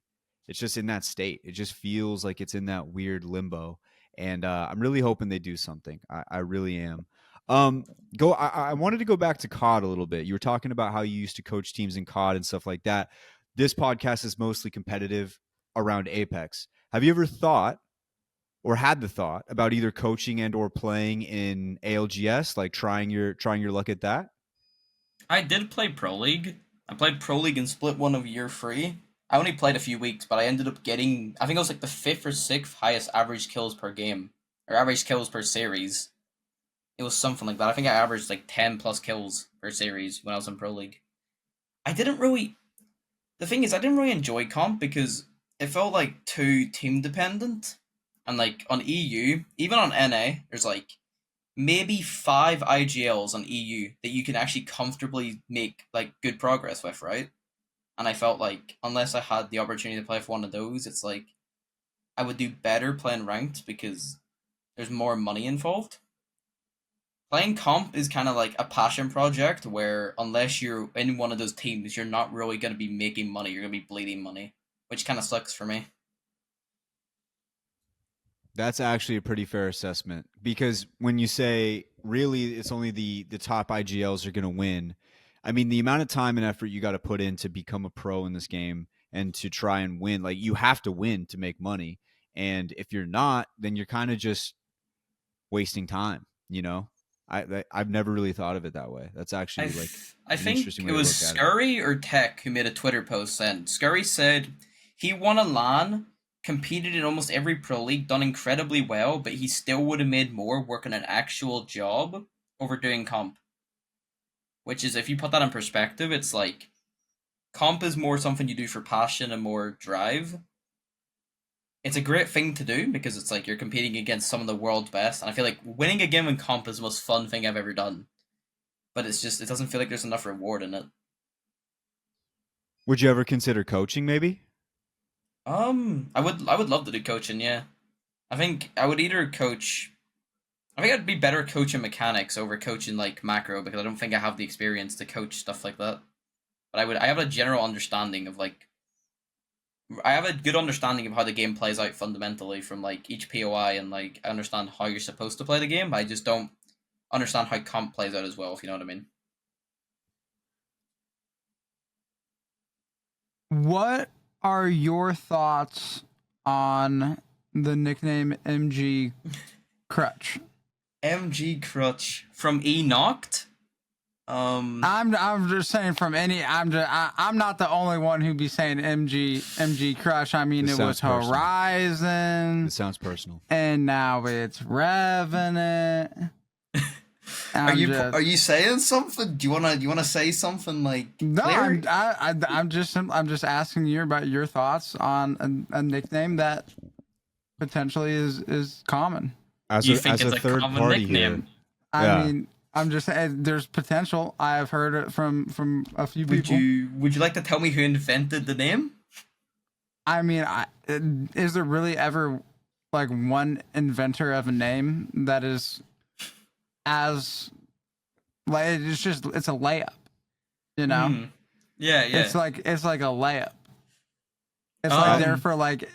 in that state. It just feels like it's in that weird limbo. And I'm really hoping they do something. I really am. Um, I wanted to go back to COD a little bit. You were talking about how you used to coach teams in COD and stuff like that. This podcast is mostly competitive around Apex. Have you ever thought or had the thought about either coaching and or playing in ALGS, like trying your luck at that? I did play Pro League. I played Pro League and split one of year 3. I only played a few weeks, but I ended up getting, I think it was like the 5th or 6th highest average kills per game, or average kills per series. It was something like that. I think I averaged like 10 plus kills per series when I was in Pro League. I didn't really, the thing is, I didn't really enjoy comp because it felt like too team dependent. And like on EU, even on NA, there's like maybe 5 IGLs on EU that you can actually comfortably make like good progress with, right? And I felt like unless I had the opportunity to play for one of those, it's like I would do better playing ranked because there's more money involved. Playing comp is kind of like a passion project where unless you're in one of those teams, you're not really going to be making money. You're going to be bleeding money, which kind of sucks for me. That's actually a pretty fair assessment because when you say really it's only the top IGLs are going to win, I mean the amount of time and effort you got to put in to become a pro in this game and to try and win, like you have to win to make money. And if you're not, then you're kind of just wasting time, you know? I've never really thought of it that way. That's actually like I an interesting think way it to was look at it. Scurry or Tech who made a Twitter post and Scurry said he won a LAN, competed in almost every pro league, done incredibly well, but he still would have made more working an actual job over doing comp. Which is, if you put that in perspective, it's like comp is more something you do for passion and more drive. It's a great thing to do because it's like you're competing against some of the world's best, and I feel like winning a game in comp is the most fun thing I've ever done. But it's just it doesn't feel like there's enough reward in it. Would you ever consider coaching maybe? I would love to do coaching. Yeah, I think I would either coach. I think I'd be better at coaching mechanics over coaching like macro because I don't think I have the experience to coach stuff like that. But I have a general understanding of like I have a good understanding of how the game plays out fundamentally from like each POI and like I understand how you're supposed to play the game. But I just don't understand how comp plays out as well. If you know what I mean. What are your thoughts on the nickname MgClutch? MgClutch from E Knocked. I'm just saying from any I'm not the only one who be saying MgClutch. I mean This it was sounds personal. Horizon It sounds personal. and now it's Revenant. Are you saying something? Do you wanna say something like No, clear? I'm just asking you about your thoughts on a nickname that potentially is common. You think As a it's a third common party here, nickname? I yeah. mean, I'm just saying there's potential. I've heard it from a few people. Would you like to tell me who invented the name? I mean, is there really ever like one inventor of a name that is as like it's a layup, you know? Hmm. Yeah, yeah. It's like a layup. It's like there for like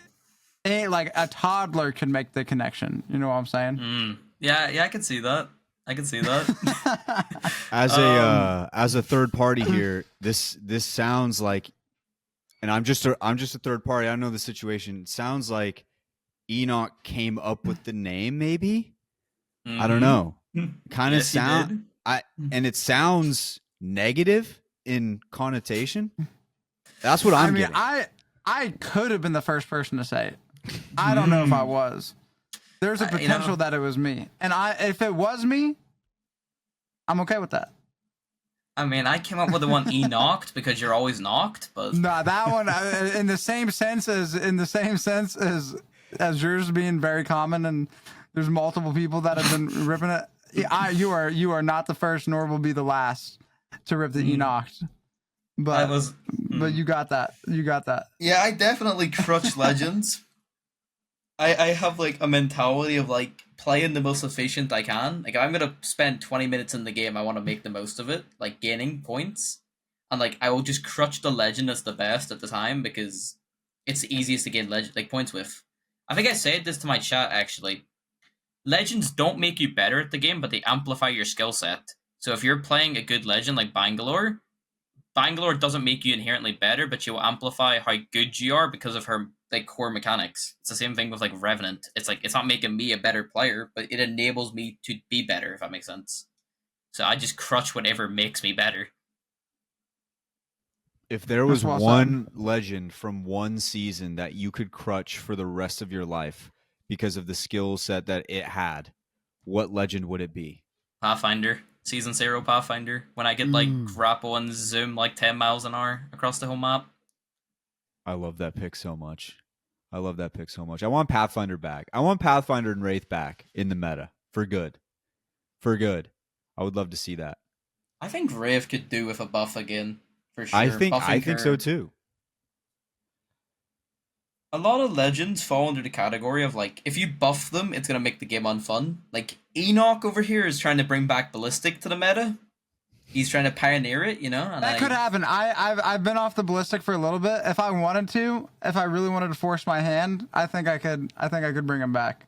a toddler can make the connection. You know what I'm saying? Yeah, yeah, I can see that. I can see that. As a third party here, this sounds like, and I'm just a third party. I don't know the situation. It sounds like Enoch came up with the name. Maybe I don't know. Kind of Yes, he sound did. and it sounds negative in connotation. That's what I'm getting. I could have been the first person to say it. I don't know if I was. There's a potential that it was me, and if it was me, I'm okay with that. I mean, I came up with the one E knocked because you're always knocked, but Nah, that one in the same sense as yours being very common, and there's multiple people that have been ripping it. You are not the first, nor will be the last to rip the Enoch. But but you got that. You got that. yeah, I definitely crutch legends. I have like a mentality of like playing the most efficient I can. Like I'm gonna spend 20 minutes in the game, I want to make the most of it, like gaining points, and like I will just crutch the legend as the best at the time because it's the easiest to gain legend like points with. I think I said this to my chat actually. Legends don't make you better at the game, but they amplify your skill set. So if you're playing a good legend like Bangalore, Bangalore doesn't make you inherently better, but you'll amplify how good you are because of her like core mechanics. It's the same thing with like Revenant. It's like it's not making me a better player, but it enables me to be better, if that makes sense. So I just crutch whatever makes me better. If there That's was well said. one legend from one season that you could crutch for the rest of your life because of the skill set that it had, what legend would it be? Pathfinder. Season 0 Pathfinder. When I get like Mm. grapple and zoom like 10 miles an hour across the whole map. I love that pick so much. I love that pick so much. I want Pathfinder back. I want Pathfinder and Wraith back in the meta for good. For good. I would love to see that. I think Rave could do with a buff again. For I sure. think I Buffing think so her. too. A lot of legends fall under the category of like, if you buff them, it's gonna make the game unfun. Like, Enoch over here is trying to bring back Ballistic to the meta. He's trying to pioneer it, you know? And That could happen. I've been off the ballistic for a little bit. If I wanted to, if I really wanted to force my hand, I think I could. I think I could bring him back.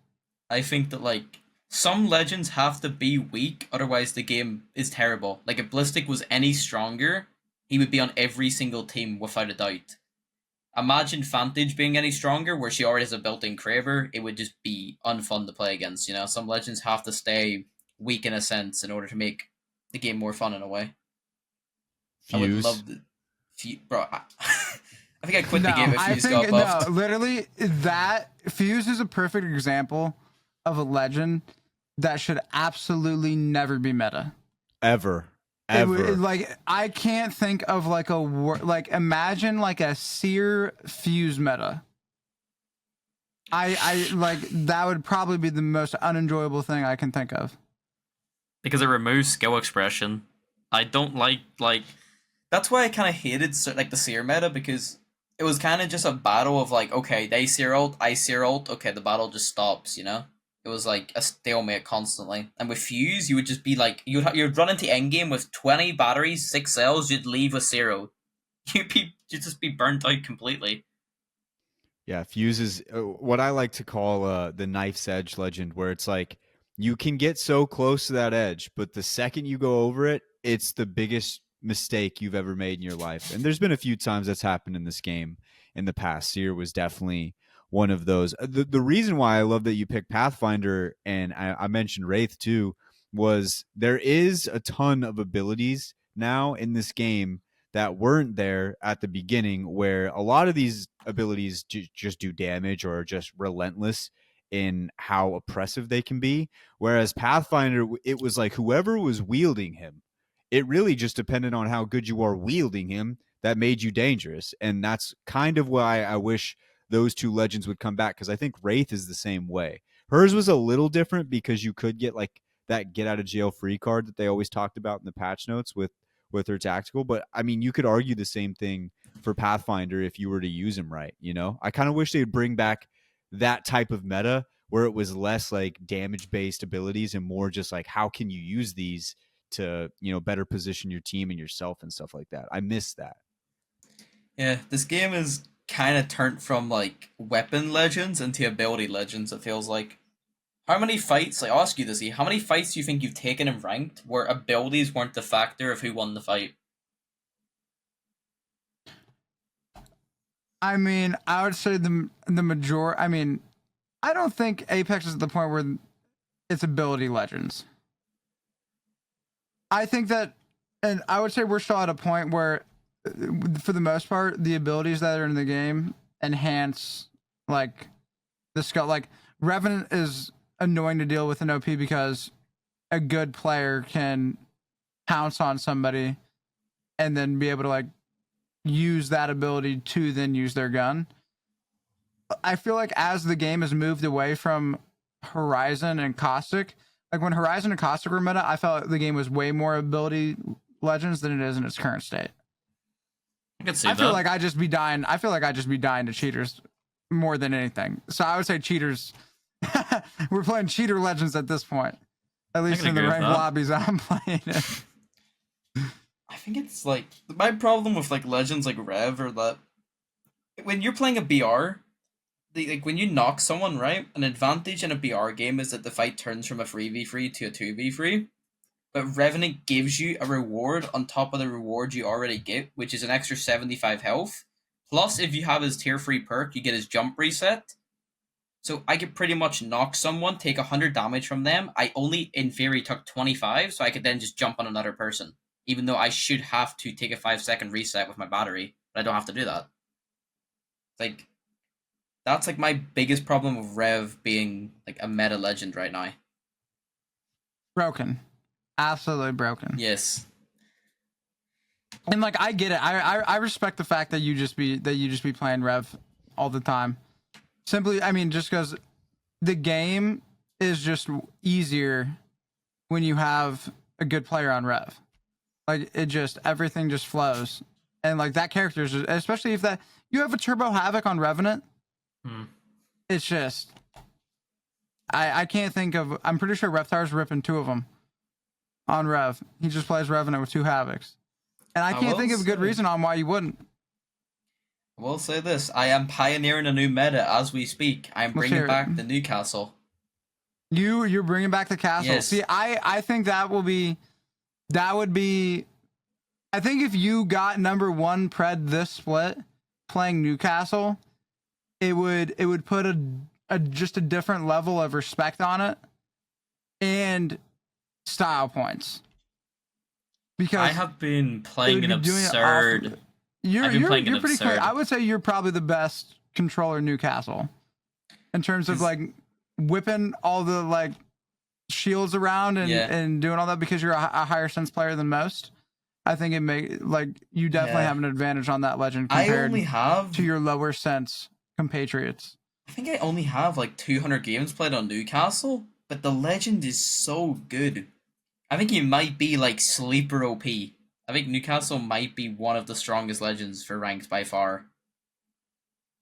I think that like some legends have to be weak, otherwise the game is terrible. Like if Ballistic was any stronger, he would be on every single team without a doubt. Imagine Vantage being any stronger, where she already has a built-in Craver, it would just be unfun to play against. You know, some legends have to stay weak in a sense in order to make the game more fun in a way. I would Fuse. love the, bro. I think I quit the No, game if I Fuse got think no. buffed. Literally, that Fuse is a perfect example of a legend that should absolutely never be meta. Ever. It would Ever. like I can't think of like like imagine like a seer Fuse meta. I like that would probably be the most unenjoyable thing I can think of. Because it removes skill expression. I don't like that's why I kind of hated like the Seer meta, because it was kind of just a battle of like, okay, they Seer ult, I Seer ult, okay, the battle just stops, you know. It was like a stalemate constantly. And with Fuse, you would just be like, you'd run into endgame with 20 batteries, 6 cells, you'd leave with 0. You'd just be burnt out completely. Yeah, Fuse is what I like to call the knife's edge legend, where it's like you can get so close to that edge, but the second you go over it, it's the biggest mistake you've ever made in your life. And there's been a few times that's happened in this game in the past. Seer was definitely one of those. The reason why I love that you picked Pathfinder and I mentioned Wraith too was there is a ton of abilities now in this game that weren't there at the beginning, where a lot of these abilities just do damage or are just relentless in how oppressive they can be. Whereas Pathfinder, it was like whoever was wielding him, it really just depended on how good you are wielding him that made you dangerous. And that's kind of why I wish those two legends would come back, because I think Wraith is the same way. Hers was a little different because you could get like that get out of jail free card that they always talked about in the patch notes with her tactical. But I mean, you could argue the same thing for Pathfinder if you were to use him right. You know, I kind of wish they'd bring back that type of meta where it was less like damage based abilities and more just like how can you use these to, you know, better position your team and yourself and stuff like that. I miss that. Yeah, this game is kind of turned from like weapon legends into ability legends, it feels like. How many fights, like, I'll ask you this, E, how many fights do you think you've taken in ranked where abilities weren't the factor of who won the fight? I mean, I would say the major. I mean, I don't think Apex is at the point where it's ability legends. I think that, and I would say we're still at a point where, for the most part, the abilities that are in the game enhance like the skill. Like Revenant is annoying to deal with in OP because a good player can pounce on somebody and then be able to like use that ability to then use their gun. I feel like as the game has moved away from Horizon and Caustic, like when Horizon and Caustic were meta, I felt like the game was way more ability legends than it is in its current state. I could see I feel that. like I just be dying. I feel like I just be dying to cheaters more than anything. So I would say cheaters. We're playing cheater legends at this point, at least can in the agree with ranked that. lobbies I'm playing in. I think it's like, my problem with like legends like Rev or that, when you're playing a BR, like when you knock someone, right? An advantage in a BR game is that the fight turns from a 3v3 to a 2v3. But Revenant gives you a reward on top of the reward you already get, which is an extra 75 health. Plus, if you have his tier 3 perk, you get his jump reset. So I could pretty much knock someone, take 100 damage from them. I only, in theory, took 25, so I could then just jump on another person. even though I should have to take a 5-second reset with my battery, but I don't have to do that. Like that's like my biggest problem with Rev being like a meta legend right now. Broken, absolutely broken. Yes. And like I get it. I respect the fact that you just be playing Rev all the time. Simply, I mean, just because the game is just easier when you have a good player on Rev. Like it just everything just flows, and like that character is especially if that you have a Turbo Havoc on Revenant. It's just I can't think of. I'm pretty sure Reptar's ripping 2 of them on Rev. He just plays Revenant with 2 Havocs. And I can't think of a good reason on why you wouldn't. I will say this: I am pioneering a new meta as we speak. I am bringing back the Newcastle. You're bringing back the castle. Yes. See, I think that would be. I think if you got number 1 pred this split playing Newcastle, it would put a just a different level of respect on it and style points. Because I have been playing an absurd. You're pretty close. I would say you're probably the best controller Newcastle in terms of like whipping all the like shields around and doing all that because you're a higher sense player than most. I think it you definitely have an advantage on that legend compared to your lower sense compatriots. I think I only have like 200 games played on Newcastle, but the legend is so good. I think he might be like sleeper OP. I think Newcastle might be one of the strongest legends for ranked by far.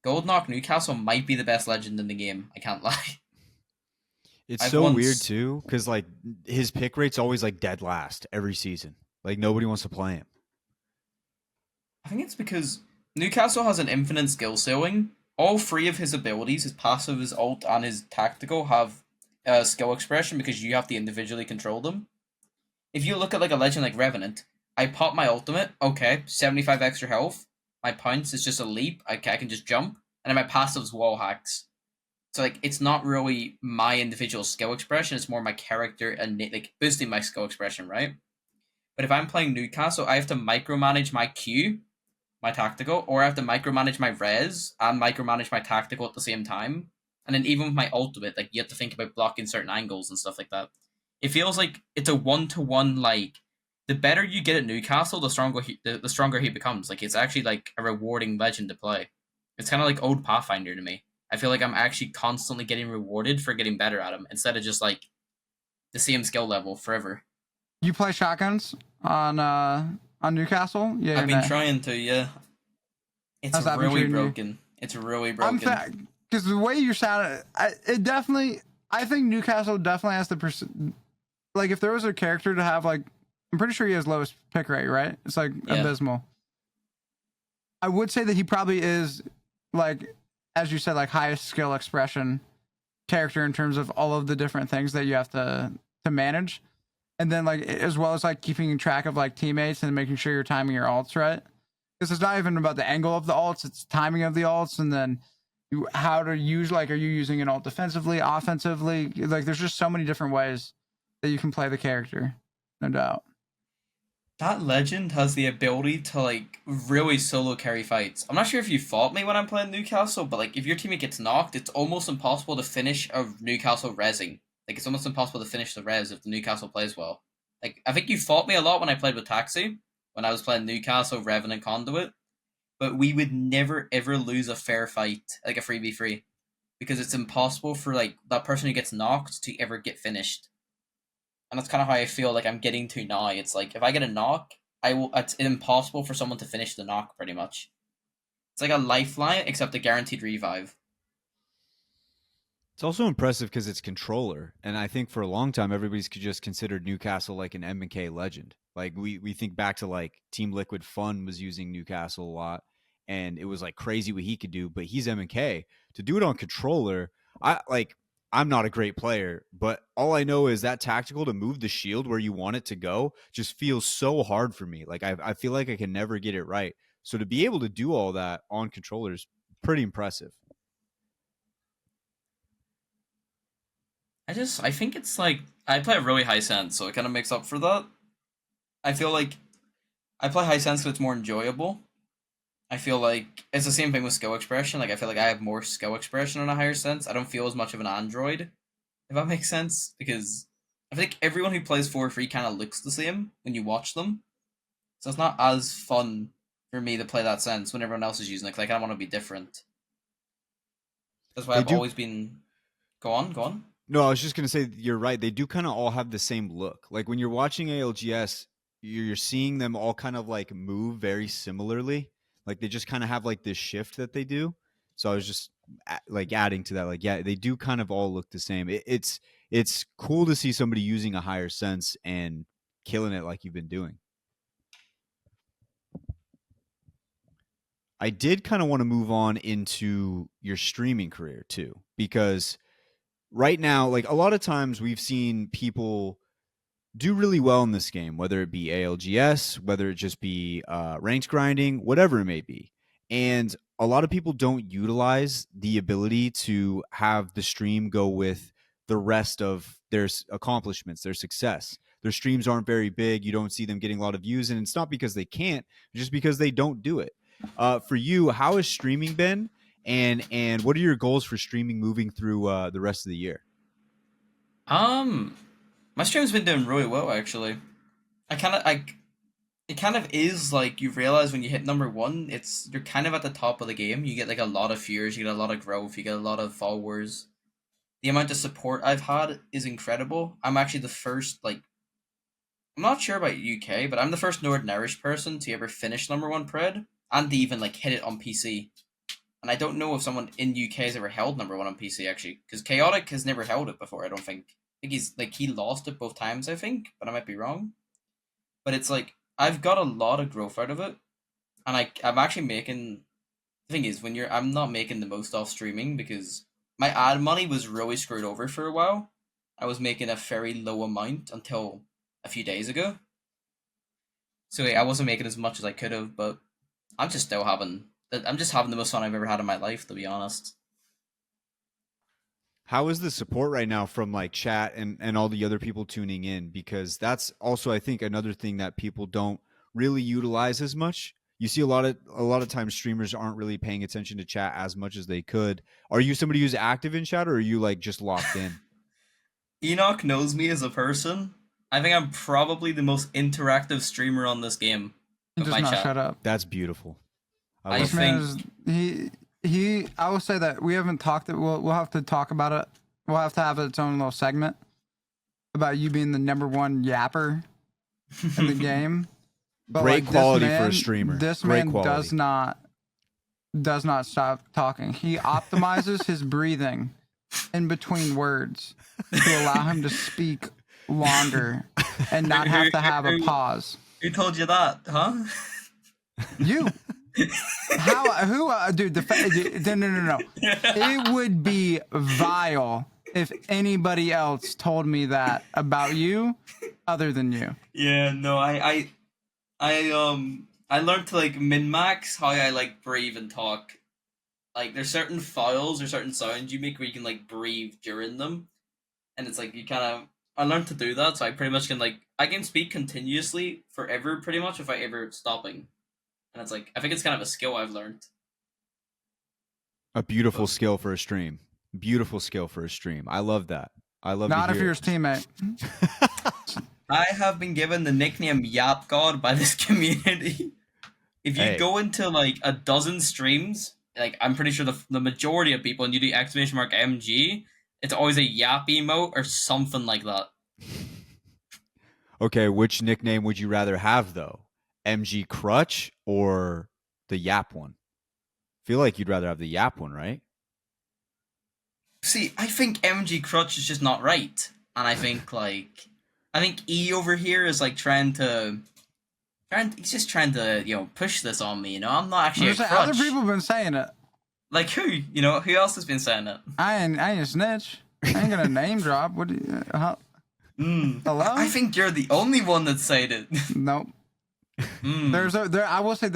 Goldknock Newcastle might be the best legend in the game. I can't lie. It's so weird too, because like his pick rate's always like dead last every season. Like nobody wants to play him. I think it's because Newcastle has an infinite skill ceiling. All 3 of his abilities, his passive, his ult, and his tactical, have skill expression because you have to individually control them. If you look at like a legend like Revenant, I pop my ultimate, okay, 75 extra health. My pounce is just a leap, I can just jump, and then my passive's wall hacks. So like it's not really my individual skill expression, it's more my character and like boosting my skill expression, right? But if I'm playing Newcastle, I have to micromanage my Q, my tactical, or I have to micromanage my res and micromanage my tactical at the same time. And then even with my ultimate, like you have to think about blocking certain angles and stuff like that. It feels like it's a 1-to-1, like the better you get at Newcastle, the stronger he becomes. Like it's actually like a rewarding legend to play. It's kind of like old Pathfinder to me. I feel like I'm actually constantly getting rewarded for getting better at him instead of just like the same skill level forever. You play shotguns on Newcastle? Yeah, I've been trying to. Yeah, it's really broken. It's really broken. Because the way you sound, it definitely. I think Newcastle definitely has the like if there was a character to have like, I'm pretty sure he has lowest pick rate, right? It's like abysmal. I would say that he probably is like, as you said, like highest skill expression character in terms of all of the different things that you have to manage. And then like as well as like keeping track of like teammates and making sure you're timing your ults right. Because it's not even about the angle of the ults, it's timing of the ults, and then how to use, like, are you using an ult defensively, offensively? Like there's just so many different ways that you can play the character, no doubt. That legend has the ability to like really solo carry fights. I'm not sure if you fought me when I'm playing Newcastle, but like if your teammate gets knocked, it's almost impossible to finish a Newcastle resing. Like it's almost impossible to finish the res if the Newcastle plays well. Like I think you fought me a lot when I played with Taxi, when I was playing Newcastle, Revenant, Conduit, but we would never ever lose a fair fight, like a 3v3, because it's impossible for like that person who gets knocked to ever get finished. And that's kind of how I feel like I'm getting to now. It's like if I get a knock, it's impossible for someone to finish the knock. Pretty much, it's like a lifeline except a guaranteed revive. It's also impressive because it's controller, and I think for a long time everybody's just considered Newcastle like an MK legend. Like we think back to like Team Liquid Fun was using Newcastle a lot, and it was like crazy what he could do. But he's MK to do it on controller. I'm not a great player, but all I know is that tactical to move the shield where you want it to go just feels so hard for me. Like I feel like I can never get it right. So to be able to do all that on controller is pretty impressive. I think it's like I play a really high sense, so it kind of makes up for that. I feel like I play high sense because it's more enjoyable. I feel like it's the same thing with skill expression. Like I feel like I have more skill expression on a higher sense. I don't feel as much of an android, if that makes sense, because I think everyone who plays 4-3 kind of looks the same when you watch them. So it's not as fun for me to play that sense when everyone else is using it. 'Cause I kind of want to be different. That's why They I've do. always been. Go on, go on. No, I was just gonna say you're right. They do kind of all have the same look. Like when you're watching ALGS, you're seeing them all kind of like move very similarly. Like they just kind of have like this shift that they do. So I was just like adding to that. Like yeah, they do kind of all look the same. It's cool to see somebody using a higher sense and killing it like you've been doing. I did kind of want to move on into your streaming career too, because right now, like a lot of times we've seen people do really well in this game, whether it be ALGS, whether it just be ranked grinding, whatever it may be. And a lot of people don't utilize the ability to have the stream go with the rest of their accomplishments, their success. Their streams aren't very big. You don't see them getting a lot of views. And it's not because they can't, just because they don't do it. For you, how has streaming been? And what are your goals for streaming moving through the rest of the year? Um, my stream's been doing really well actually. I it kind of is like you realize when you hit number one, it's you're kind of at the top of the game. You get like a lot of viewers, you get a lot of growth, you get a lot of followers. The amount of support I've had is incredible. I'm actually the first like I'm not sure about UK, but I'm the first Northern Irish person to ever finish number one pred and to even like hit it on PC. And I don't know if someone in UK has ever held number one on PC actually, because Chaotic has never held it before. I don't think. I think he's like he lost it both times. I think, but I might be wrong. But it's like I've got a lot of growth out of it, and I'm actually making. The thing is, when you're I'm not making the most off streaming because my ad money was really screwed over for a while. I was making a very low amount until a few days ago. So yeah, I wasn't making as much as I could have, but I'm just having the most fun I've ever had in my life, to be honest. How is the support right now from like chat and all the other people tuning in? Because that's also I think another thing that people don't really utilize as much. You see a lot of times streamers aren't really paying attention to chat as much as they could. Are you somebody who's active in chat or are you like just locked in? Enoch knows me as a person. I think I'm probably the most interactive streamer on this game He with does my not chat. shut up. That's beautiful. I I love This man think is he. I will say that we haven't talked. We'll have to talk about it. We'll have to have its own little segment about you being the number one yapper in the game. But Great like, quality for a streamer. This Great man quality. does not stop talking. He optimizes his breathing in between words to allow him to speak longer and not have to have a pause. who told you that, huh? You. Dude, no. It would be vile if anybody else told me that about you other than you. Yeah, no, I learned to like min max how I like breathe and talk. Like there's certain files or certain sounds you make where you can like breathe during them, and it's like you kind of I learned to do that, so I pretty much can like I can speak continuously forever pretty much without ever stopping, and it's like I think it's kind of a skill I've learned. A beautiful skill for a stream. Beautiful skill for a stream. I love that. I love Not to if hear you're his teammate. I have been given the nickname Yap God by this community. If you Hey. go into like a dozen streams, like I'm pretty sure the majority of people, and you do exclamation mark MG, it's always a Yap emote or something like that. Okay, which nickname would you rather have though? MgClutch or the Yap one? Feel like you'd rather have the Yap one, right? See, I think MgClutch is just not right, and I think E over here is like he's just trying to push this on me. I'm not actually a crutch. Other people have been saying it. Like who? Who else has been saying it? I ain't a snitch. I ain't gonna name drop. What? Hello? I think you're the only one that said it. Nope. Mm. I will say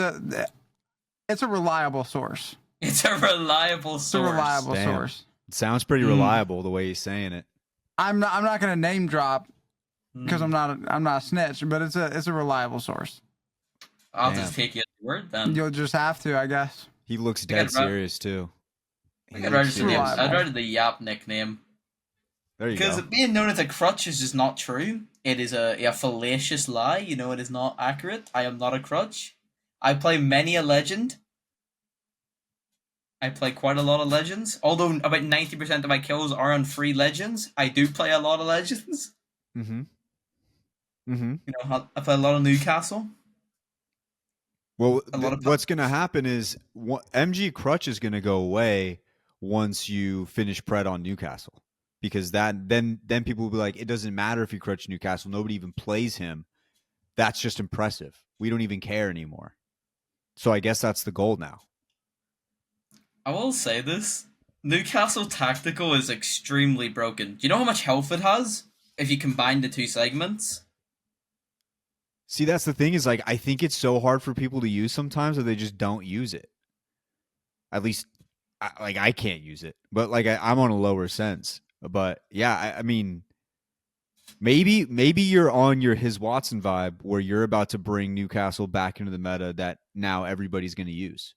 it's a reliable source. It's a reliable source. It's a reliable Damn. source. It sounds pretty reliable the way he's saying it. I'm not gonna name drop because I'm not a snitch, but it's a reliable source. I'll just Damn. take you at your word then. You'll just have to, I guess. He looks I dead got ra- serious too. I He got looks rid of the name. serious. I'd Reliable. rather the Yap nickname. There you Because go. being known as a crutch is just not true. It is a fallacious lie. You know, it is not accurate. I am not a crutch. I play many a legend. I play quite a lot of legends. Although about 90% of my kills are on free legends, I do play a lot of legends. Mm-hmm. Mm-hmm. You know, I play a lot of Newcastle. Well, A lot of what's going to happen is MgClutch is going to go away once you finish Pred on Newcastle, because then people will be like, it doesn't matter if you crutch Newcastle, nobody even plays him. That's just impressive. We don't even care anymore. So I guess that's the goal now. I will say this. Newcastle Tactical is extremely broken. Do you know how much health it has if you combine the two segments? See, that's the thing is like I think it's so hard for people to use sometimes that they just don't use it. At least, I can't use it, but like I'm on a lower sense. But yeah, I mean, maybe you're on your his Watson vibe where you're about to bring Newcastle back into the meta that now everybody's going to use.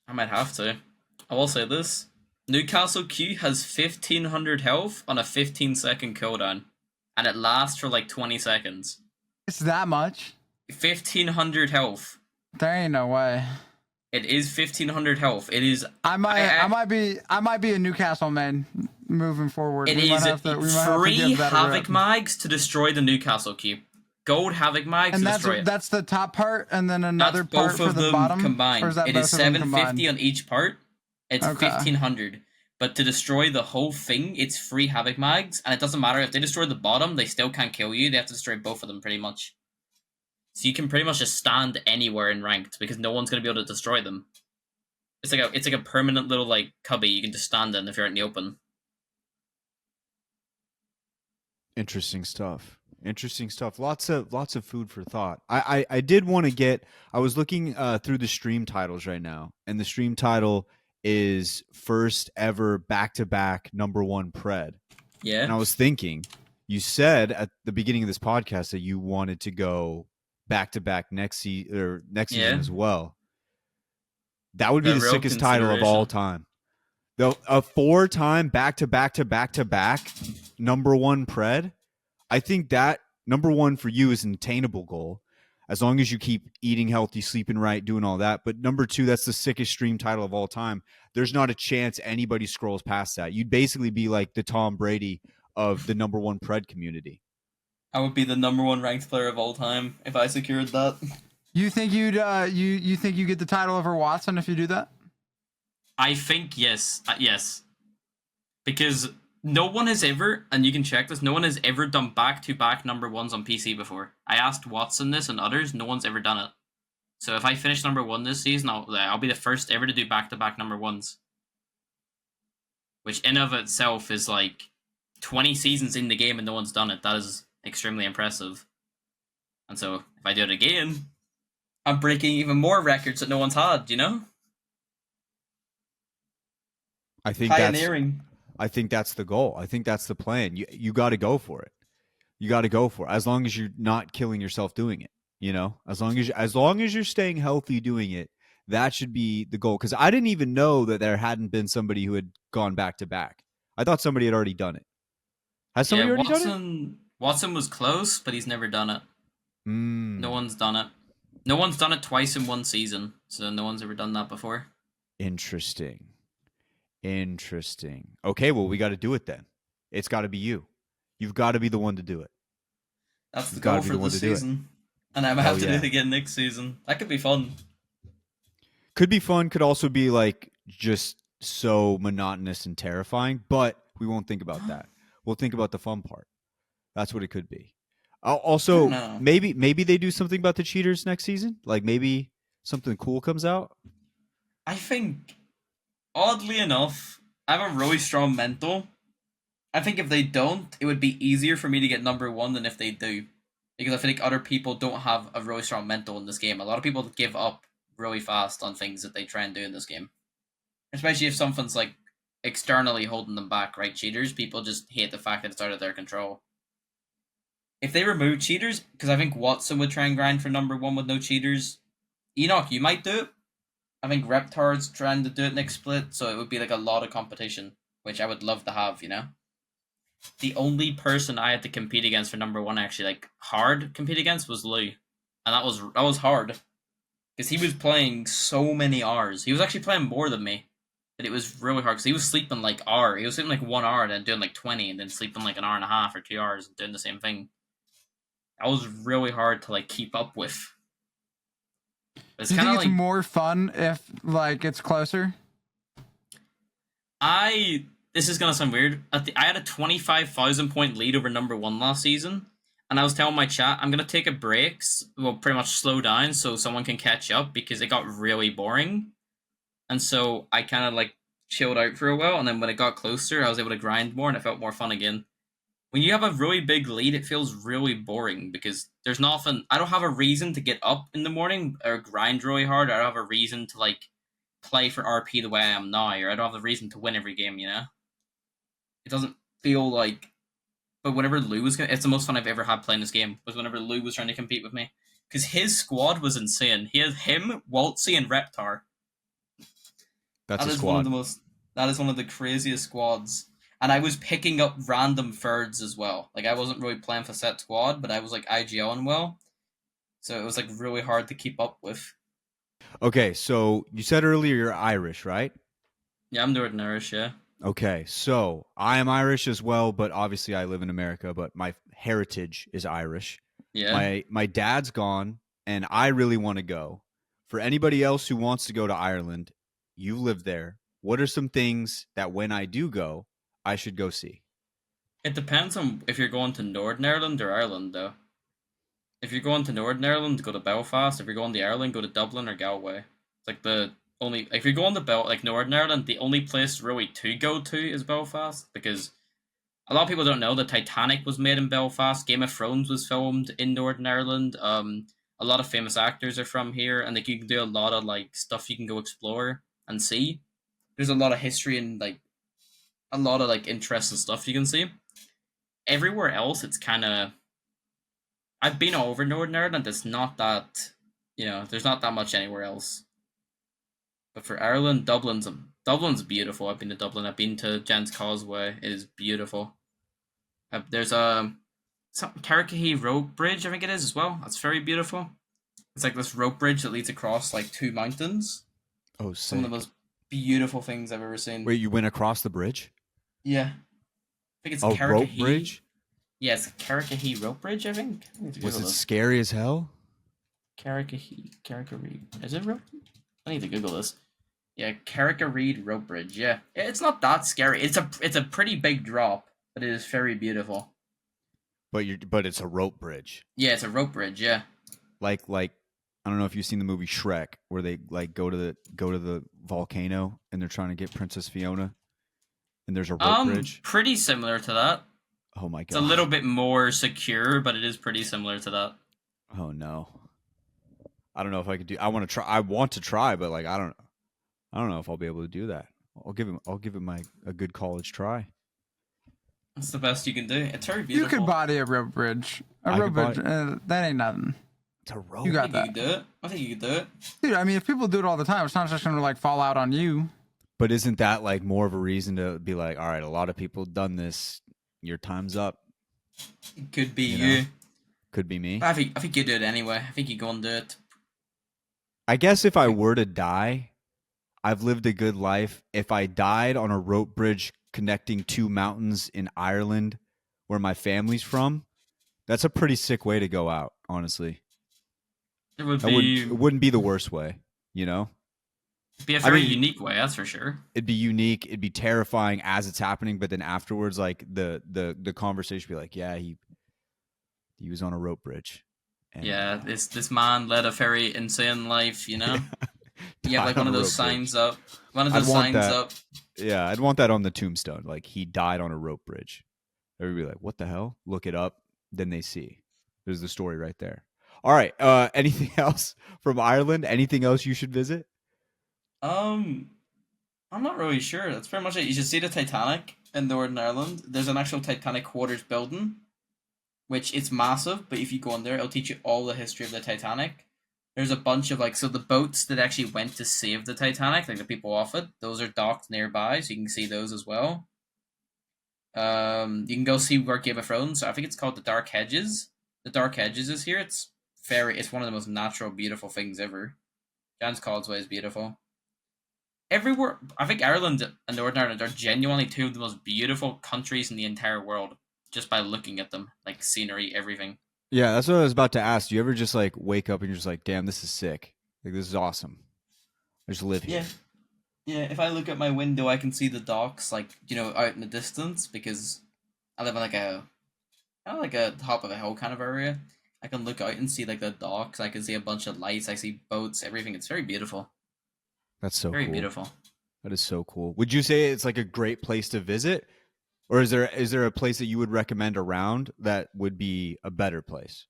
I might have to. I will say this. Newcastle Q has 1500 health on a 15-second cooldown. And it lasts for like 20 seconds. It's that much? 1500 health. There ain't no way. It is 1500 health. It is. I might be a Newcastle man moving forward. It we is might have to free give that a Havoc rip. Mags to destroy the Newcastle Q. Gold Havoc Mags And to destroy it. that's the top part, and then another That's part both for of the them bottom. combined. Or is that It both is of them 750 combined? on each part. It's Okay. 1500. But to destroy the whole thing, it's free Havoc Mags, and it doesn't matter if they destroy the bottom, they still can't kill you. They have to destroy both of them pretty much. So you can pretty much just stand anywhere in ranked because no one's gonna be able to destroy them. It's like a permanent little like cubby you can just stand in if you're out in the open. Interesting stuff. Interesting stuff. Lots of food for thought. I did want to get. I was looking through the stream titles right now, and the stream title is first ever back-to-back #1 Pred. Yeah. And I was thinking, you said at the beginning of this podcast that you wanted to go back-to-back next season as well. That would be the real sickest title of all time. A 4-time back-to-back-to-back-to-back #1 Pred. I think that #1 for you is an attainable goal, as long as you keep eating healthy, sleeping right, doing all that. But #2, that's the sickest stream title of all time. There's not a chance anybody scrolls past that. You'd basically be like the Tom Brady of the #1 Pred community. I would be the #1 ranked player of all time if I secured that. You think you get the title over Watson if you do that? I think yes. Yes. Because no one has ever, and you can check this, no one has ever done back-to-back #1s on PC before. I asked Watson this and others, no one's ever done it. So if I finish #1 this season, I'll be the first ever to do back-to-back #1s. Which in of itself is like 20 seasons in the game and no one's done it. That is extremely impressive. And so if I do it again, I'm breaking even more records that no one's had, you know? I think Pioneering. I think that's the goal. I think that's the plan. You got to go for it. You got to go for it. As long as you're not killing yourself doing it, you know. As long as you're staying healthy doing it, that should be the goal. Because I didn't even know that there hadn't been somebody who had gone back to back. I thought somebody had already done it. Has somebody already done it? Watson was close, but he's never done it. No one's done it. No one's done it twice in one season, so no one's ever done that before. Interesting. Okay, well, we got to do it then. It's got to be you. You've got to be the one to do it. That's the goal for this season. And I might have to do it again next season. That could be fun. Could be fun. Could also be like just so monotonous and terrifying, but we won't think about that. We'll think about the fun part. That's what it could be. Also, maybe they do something about the cheaters next season. Like maybe something cool comes out. I think, oddly enough, I have a really strong mental. I think if they don't, it would be easier for me to get #1 than if they do. Because I feel like other people don't have a really strong mental in this game. A lot of people give up really fast on things that they try and do in this game. Especially if something's like externally holding them back, right? Cheaters, people just hate the fact that it's out of their control. if they remove cheaters, because I think Watson would try and grind for number one with no cheaters. Enoch, you might do it. I think Reptar's trying to do it next split, so it would be like a lot of competition, which I would love to have, you know? The only person I had to compete against for number one, actually, like, hard compete against was Lou. And that was hard. Because he was playing so many Rs. He was actually playing more than me. But it was really hard, because he was sleeping like R. He was sleeping like 1 hour, and then doing like 20, and then sleeping like an hour and a half or 2 hours, and doing the same thing. That was really hard to, like, keep up with. It's Do you kind think of it's like, more fun if like it's closer? this is gonna sound weird. I had a 25,000 point lead over number one last season, and I was telling my chat I'm gonna take a break, well, pretty much slow down so someone can catch up because it got really boring, and so I kind of like chilled out for a while, and then when it got closer, I was able to grind more, and it felt more fun again. When you have a really big lead, it feels really boring because there's nothing. I don't have a reason to get up in the morning or grind really hard. I don't have a reason to like play for RP the way I am now, or I don't have the reason to win every game. You know, it doesn't feel like. But whenever Lou was it's the most fun I've ever had playing this game was whenever Lou was trying to compete with me because his squad was insane. He had him, Waltzy, and Reptar. That's That a is one of squad. the most. That is one of the craziest squads. And I was picking up random thirds as well. Like I wasn't really playing for set squad, but I was like IGLing well, so it was like really hard to keep up with. Okay, so you said earlier you're Irish, right? Yeah, I'm Northern Irish. Yeah, Okay, so I am Irish as well, but obviously I live in America, but my heritage is Irish. yeah. My dad's gone and I really want to go. For anybody else who wants to go to Ireland, you live there. What are some things that when I do go, I should go see? It depends on if you're going to Northern Ireland or Ireland, though. If you're going to Northern Ireland, go to Belfast. If you're going to Ireland, go to Dublin or Galway. It's like the only. If you're going to like Northern Ireland, the only place really to go to is Belfast because a lot of people don't know the Titanic was made in Belfast. Game of Thrones was filmed in Northern Ireland. A lot of famous actors are from here, and like you can do a lot of like stuff you can go explore and see. There's a lot of history and like a lot of like interesting stuff you can see. Everywhere else, it's kind of. I've been all over Northern Ireland. It's not that, there's not that much anywhere else. But for Ireland, Dublin's beautiful. I've been to Dublin. I've been to Gents Causeway. It is beautiful. There's a Carrickahee rope bridge, I think it is as well. That's very beautiful. It's like this rope bridge that leads across like two mountains. Oh, Some of the sick. most beautiful things I've ever seen. Wait, you went across the bridge? Yeah, I think it's A rope Carrickahee. bridge? Yeah, it's Carrickahee rope bridge. I think. I need to Was Google it this. scary as hell? Carrickahee. Is it rope? I need to Google this. Yeah, Carrickahee rope bridge. Yeah, it's not that scary. It's a pretty big drop, but it is very beautiful. But it's a rope bridge. Yeah, it's a rope bridge. Yeah. Like I don't know if you've seen the movie Shrek where they like go to the volcano and they're trying to get Princess Fiona and there's a rope bridge. Pretty similar to that. Oh my It's a god. little bit more secure, but it is pretty similar to that. Oh no. I don't know if I could do I want to try, but like I don't know if I'll be able to do that. I'll give it my a good college try. That's the best you can do. It's very You beautiful. could body a rope bridge. A I rope could bridge, that ain't nothing. It's a rope. You I got think that. you can do it. I think you can do it. Dude, I mean, if people do it all the time, it's not just gonna like fall out on you. But isn't that like more of a reason to be like, all right, a lot of people done this. Your time's up. It could be You know? you. Could be me. I think you do it anyway. I think you go and do it. I guess if I were to die, I've lived a good life. If I died on a rope bridge connecting two mountains in Ireland where my family's from, that's a pretty sick way to go out, honestly. It would It be wouldn't be the worst way, you know? a I very mean, unique way, that's for sure. it'd be unique, it'd be terrifying as it's happening, but then afterwards like the conversation would be like, yeah, he was on a rope bridge. And Yeah, this man led a very insane life, you know? You have like died one on of a those rope bridge. signs up. One of I'd those want signs that. up. Yeah, I'd want that on the tombstone. Like he died on a rope bridge. Everybody be like, what the hell? Look it up. Then they see. There's the story right there. All right. Anything else from Ireland? Anything else you should visit? Um, I'm not really sure. That's pretty much it. You should see the Titanic in Northern Ireland. There's an actual Titanic quarters building. which it's massive, but if you go on there, it'll teach you all the history of the Titanic. There's a bunch of so the boats that actually went to save the Titanic, like the people off it, those are docked nearby, so you can see those as well. You can go see where Game of Thrones. I think it's called the Dark Hedges. The Dark Hedges is here. It's one of the most natural, beautiful things ever. Giant's Causeway is beautiful. Everywhere, I think Ireland and Northern Ireland are genuinely two of the most beautiful countries in the entire world, just by looking at them, like scenery, everything. Yeah, that's what I was about to ask. Do you ever just like wake up and you're just like, damn, this is sick. Like this is awesome. I just live here. Yeah, yeah. If I look at my window, I can see the docks, out in the distance, because I live in kind of like a top of a hill kind of area. I can look out and see the docks. I can see a bunch of lights. I see boats. Everything. It's very beautiful. That's so Very cool. beautiful. That is so cool. Would you say it's like a great place to visit? Or is there a place that you would recommend around that would be a better place?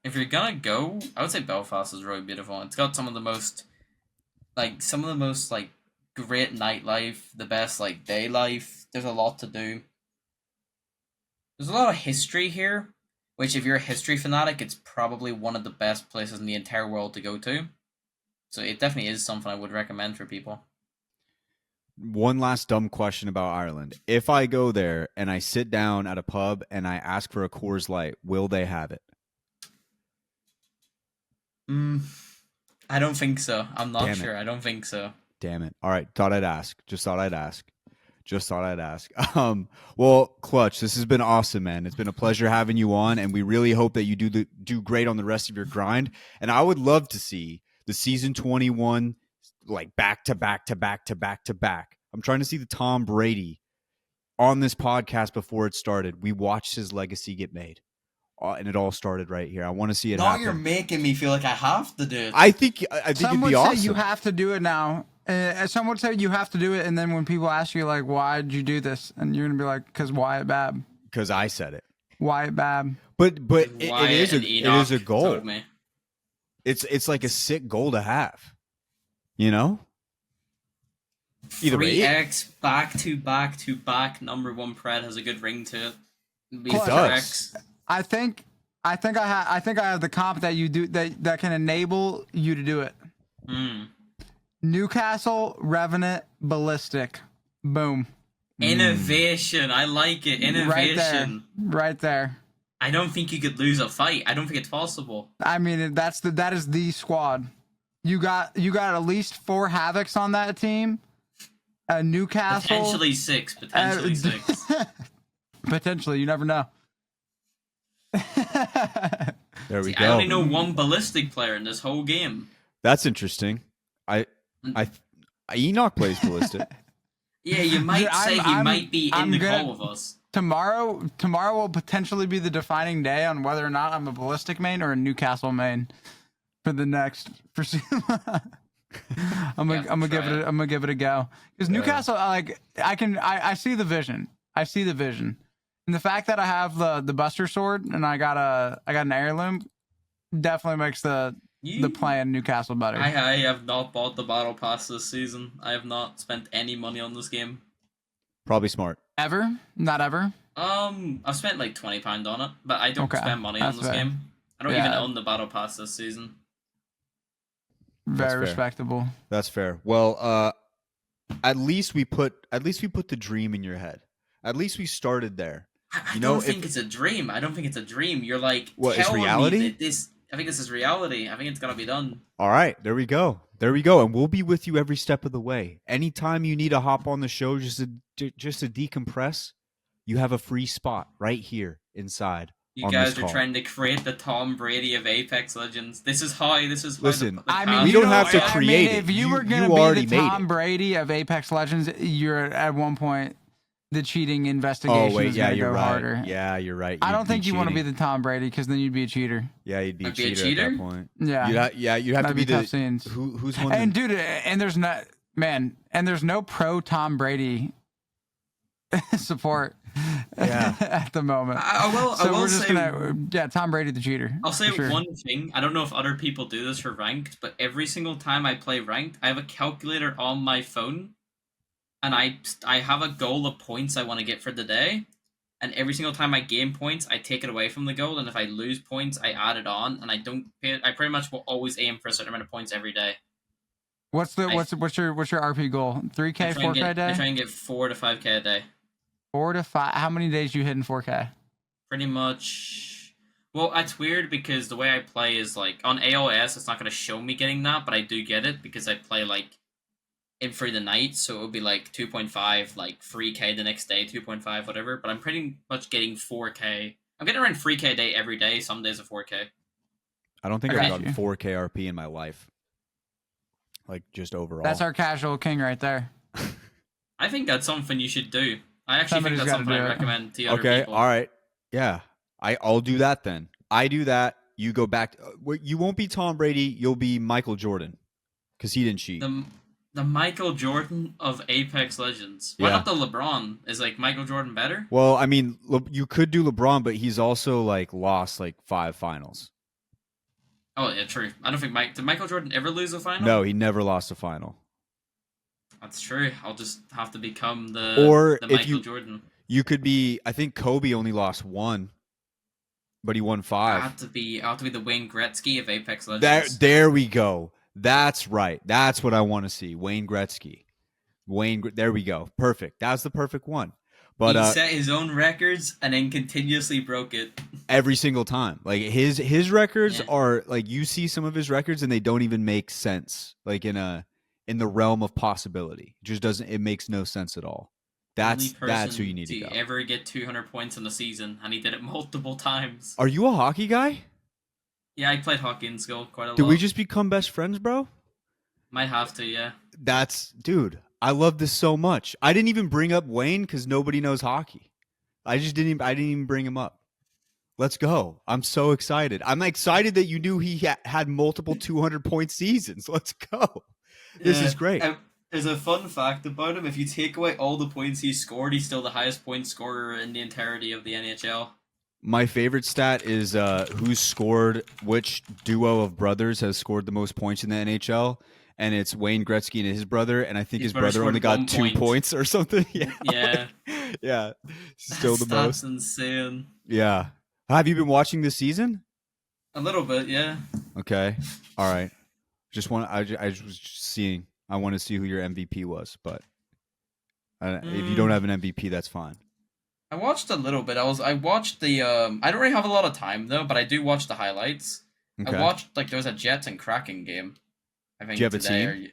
If you're gonna go, I would say Belfast is really beautiful. It's got some of the most great nightlife, the best day life. There's a lot to do. There's a lot of history here, which if you're a history fanatic, it's probably one of the best places in the entire world to go to. So it definitely is something I would recommend for people. One last dumb question about Ireland. If I go there and I sit down at a pub and I ask for a Coors Light, will they have it? I don't think so. I'm not Damn sure. it. I don't think so. Damn it. All right. Thought I'd ask. Just thought I'd ask. Just thought I'd ask. Well, Clutch, this has been awesome, man. It's been a pleasure having you on, and we really hope that you do great on the rest of your grind. And I would love to see the season 21 back to back to back to back to back. I'm trying to see the Tom Brady on this podcast before it started. We watched his legacy get made, and it all started right here. I want to see it Now happen. you're making me feel like I have to do it. I think Some it'd would be say awesome. you have to do it now. Some would say you have to do it, and then when people ask you why did you do this, and you're gonna be like, because Wyatt Babb. Because I said it. Wyatt Babb. But it is a goal. Told me. It's like a sick goal to have. You know? Either way. 3x back to back to back number one pred has a good ring to it. It does. I think I have the comp that you do that can enable you to do it. Newcastle, Revenant, Ballistic. Boom. Innovation. I like it. Innovation. Right there. I don't think you could lose a fight. I don't think it's possible. I mean, that is the squad. You got at least 4 Havocs on that team. Newcastle. Potentially 6. Potentially 6. Potentially. You never know. There we See, go. I only know one ballistic player in this whole game. That's interesting. Enoch plays ballistic. Yeah, you might say he might be in the call with us. Tomorrow will potentially be the defining day on whether or not I'm a ballistic main or a Newcastle main for the next. I'm gonna give it a go because Newcastle, I see the vision. And the fact that I have the Buster Sword and I got an heirloom definitely makes the play in Newcastle better. I have not bought the battle pass this season. I have not spent any money on this game. Probably smart. Ever? Not ever? I've spent £20 on it, but I don't spend money on this game. I don't even own the battle pass this season. Very respectable. That's fair. Well, at least we put the dream in your head. At least we started there. I don't think it's a dream. I don't think it's a dream. You're like, what, it's telling reality? me that I think this is reality. I think it's gonna be done. All right, there we go. And we'll be with you every step of the way. Anytime you need to hop on the show just to decompress, you have a free spot right here inside. You guys are trying to create the Tom Brady of Apex Legends. This is how. Listen, we don't have to create it. If you were going to be the Tom Brady of Apex Legends, you're at one point the cheating investigation is going to go harder. Yeah, you're right. I don't think you want to be the Tom Brady because then you'd be a cheater. Yeah, you'd be a cheater at that point. Yeah, you'd have to be the tough scenes. Who's one? And dude, and there's no pro Tom Brady support. At the moment. I will say, Tom Brady the cheater. I'll say one thing. I don't know if other people do this for ranked, but every single time I play ranked, I have a calculator on my phone, and I have a goal of points I want to get for the day, and every single time I gain points, I take it away from the goal, and if I lose points, I add it on, and I don't pay it. I pretty much will always aim for a certain amount of points every day. What's I your RP goal? 3K, 4K a I day? try and get 4 to 5K a day. 4 to 5. How many days you hitting 4K? Pretty much. Well, it's weird because the way I play is like on AOS, it's not going to show me getting that, but I do get it because I play like in through the night, so it would be like 2.5, like 3K the next day, 2.5, whatever. But I'm pretty much getting 4K. I'm getting around 3K a day every day. Some days of 4K. I don't think I I've got gotten you. 4K RP in my life. Like just overall. That's our casual king right there. I think that's something you should do. I actually Somebody's think that's gotta something do I'd it. recommend to other Okay, people. all right. Yeah. I'll do that then. I do that. You go back. You won't be Tom Brady. You'll be Michael Jordan because he didn't cheat. The Michael Jordan of Apex Legends. Why Yeah. not the LeBron? Is like Michael Jordan better? Well, I mean, you could do LeBron, but he's also like lost like 5 finals. Oh yeah, true. I don't think did Michael Jordan ever lose a final? No, he never lost a final. That's true. I'll just have to become Or the if Michael Jordan. you could be, I think Kobe only lost 1, but he won 5. I have to be the Wayne Gretzky of Apex Legends. There we go. That's right. That's what I want to see. Wayne Gretzky. There we go. Perfect. That's the perfect one. But he set his own records and then continuously broke it. Every single time. Like his records are like, you see some of his records and they don't even make sense. Like in the realm of possibility. It just doesn't, it makes no sense at all. That's who you need to go. Ever get 200 points in a season, and he did it multiple times. Are you a hockey guy? Yeah, I played hockey in school quite a lot. Did we just become best friends, bro? Might have to, yeah. Dude, I love this so much. I didn't even bring up Wayne because nobody knows hockey. I didn't even bring him up. Let's go. I'm so excited. I'm excited that you knew he had multiple 200-point seasons. Let's go. This is great. There's a fun fact about him. If you take away all the points he scored, he's still the highest point scorer in the entirety of the NHL. My favorite stat is who's scored, which duo of brothers has scored the most points in the NHL, and it's Wayne Gretzky and his brother, and I think his brother only got 2 points or something. Yeah. Yeah. Yeah. Still the That's most. insane. Yeah. Have you been watching this season? A little bit, yeah. Okay. All right. I was just seeing. I want to see who your MVP was, but if you don't have an MVP, that's fine. I watched a little bit. I watched the I don't really have a lot of time though, but I do watch the highlights. Okay. I watched like there was a Jets and Kraken game. I think Do you have a today.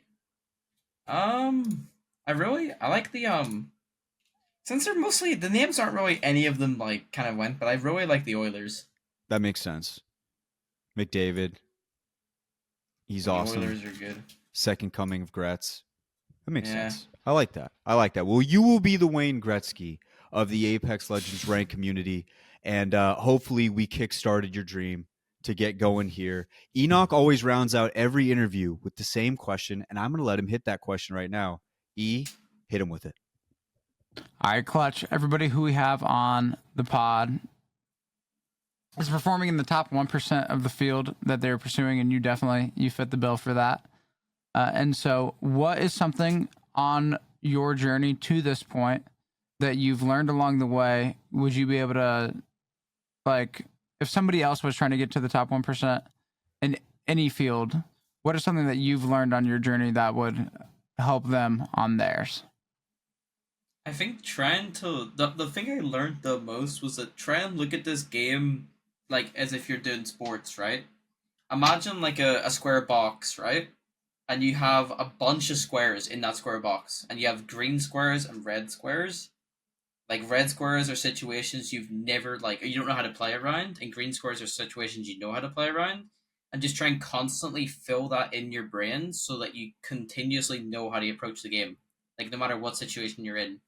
I like the since they're mostly the names aren't really any of them like kind of went, but I really like the Oilers. That makes sense. McDavid. He's awesome. The Oilers are good. Second coming of Gretz. That makes sense. I like that. Well, you will be the Wayne Gretzky of the Apex Legends rank community, and hopefully we kickstarted your dream to get going here. Enoch always rounds out every interview with the same question, and I'm going to let him hit that question right now. Hit him with it. All right, Clutch. Everybody who we have on the pod is performing in the top 1% of the field that they're pursuing, and you fit the bill for that. And so, what is something on your journey to this point that you've learned along the way? Would you be able to, like, if somebody else was trying to get to the top 1% in any field, what is something that you've learned on your journey that would help them on theirs? I think the thing I learned the most was that try and look at this game like as if you're doing sports, right? Imagine like a square box, right? And you have a bunch of squares in that square box, and you have green squares and red squares. Like red squares are situations you've never you don't know how to play around, and green squares are situations you know how to play around. And just try and constantly fill that in your brain so that you continuously know how to approach the game, like no matter what situation you're in.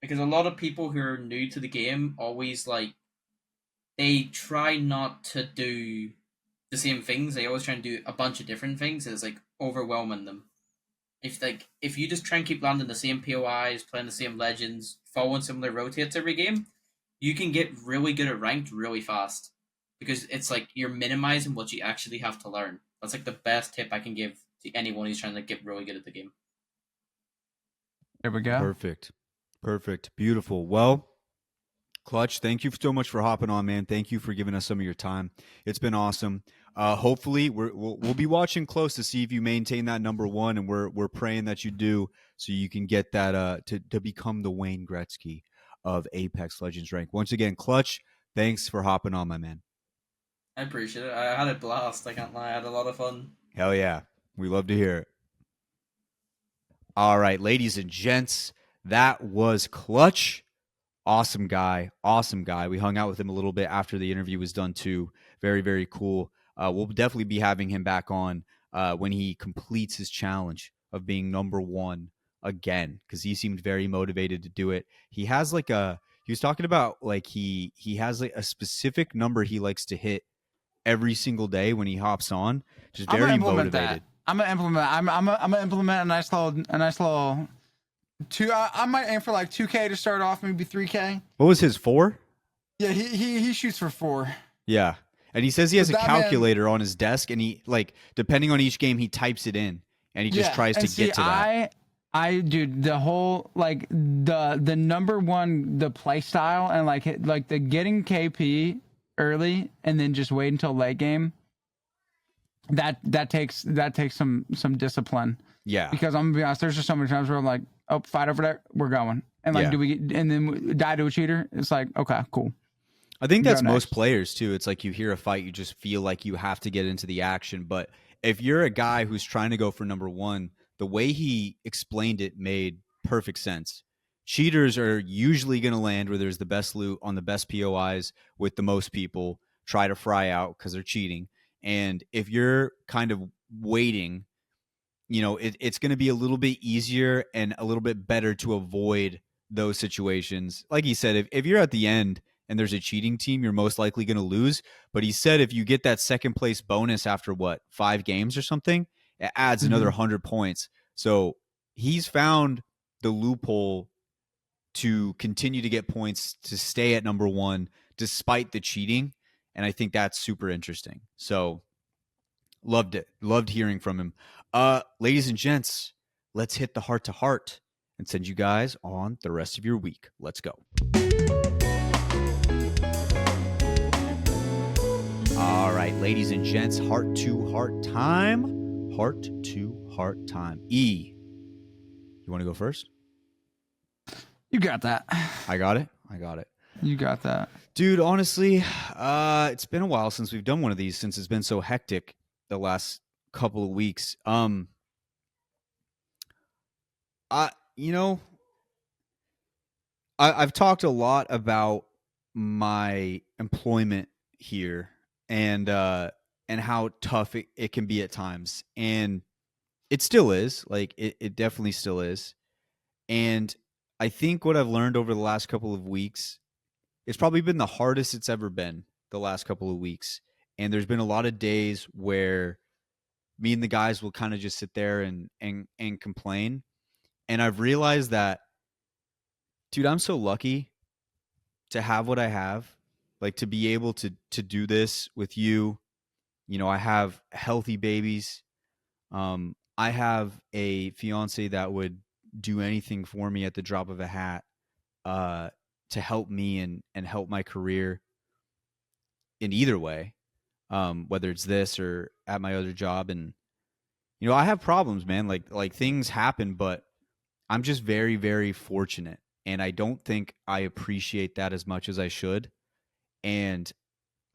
Because a lot of people who are new to the game always they try not to do the same things. They always try and do a bunch of different things, and it's overwhelming them. If you just try and keep landing the same POIs, playing the same legends, following similar rotates every game, you can get really good at ranked really fast. Because it's you're minimizing what you actually have to learn. That's the best tip I can give to anyone who's trying to get really good at the game. There we go. Perfect. Beautiful. Well, Clutch, thank you so much for hopping on, man. Thank you for giving us some of your time. It's been awesome. Hopefully, we'll be watching close to see if you maintain that number one, and we're praying that you do, so you can get that to become the Wayne Gretzky of Apex Legends rank. Once again, Clutch, thanks for hopping on, my man. I appreciate it. I had a blast. I can't lie. I had a lot of fun. Hell yeah, we love to hear it. All right, ladies and gents, that was Clutch. Awesome guy. Awesome guy. We hung out with him a little bit after the interview was done too. Very, very cool. We'll definitely be having him back on when he completes his challenge of being number one again, because he seemed very motivated to do it. He has like he was talking about like he has like a specific number he likes to hit every single day when he hops on. Just very motivated. That. I'm gonna implement. I'm gonna implement a nice little two. I might aim for like 2K to start off, maybe 3K. What was his 4? Yeah, he shoots for 4. Yeah, and he says he has a calculator on his desk, and he like depending on each game, he types it in, and he just tries to get to that. Dude, the whole like the number one the play style and like the getting KP early and then just wait until late game. That takes some discipline. Yeah. Because I'm gonna be honest, there's just so many times where I'm like, oh, fight over there, we're going. And like, do we get, and then we die to a cheater? It's like, okay, cool. I think that's most players too. It's like you hear a fight, you just feel like you have to get into the action. But if you're a guy who's trying to go for number one, the way he explained it made perfect sense. Cheaters are usually going to land where there's the best loot on the best POIs with the most people, try to fry out because they're cheating. And if you're kind of waiting, you know, it's going to be a little bit easier and a little bit better to avoid those situations. Like he said, if you're at the end and there's a cheating team, you're most likely going to lose. But he said if you get that second place bonus after 5 games or something, it adds another 100 points. So he's found the loophole to continue to get points to stay at number one despite the cheating. And I think that's super interesting. So loved it. Loved hearing from him. Ladies and gents, let's hit the heart to heart and send you guys on the rest of your week. Let's go. All right, ladies and gents, heart to heart time. Heart to heart time. E, you want to go first? You got that. I got it. I got it. You got that. Dude, honestly, it's been a while since we've done one of these since it's been so hectic the last couple of weeks. I've talked a lot about my employment here and how tough it can be at times. And it still is. Like, it definitely still is. And I think what I've learned over the last couple of weeks, it's probably been the hardest it's ever been the last couple of weeks. And there's been a lot of days where me and the guys will kind of just sit there and complain. And I've realized that, dude, I'm so lucky to have what I have, like to be able to do this with you. You know, I have healthy babies. I have a fiance that would do anything for me at the drop of a hat to help me and help my career in either way, whether it's this or at my other job. And, you know, I have problems, man. Like things happen, but I'm just very, very fortunate. And I don't think I appreciate that as much as I should. And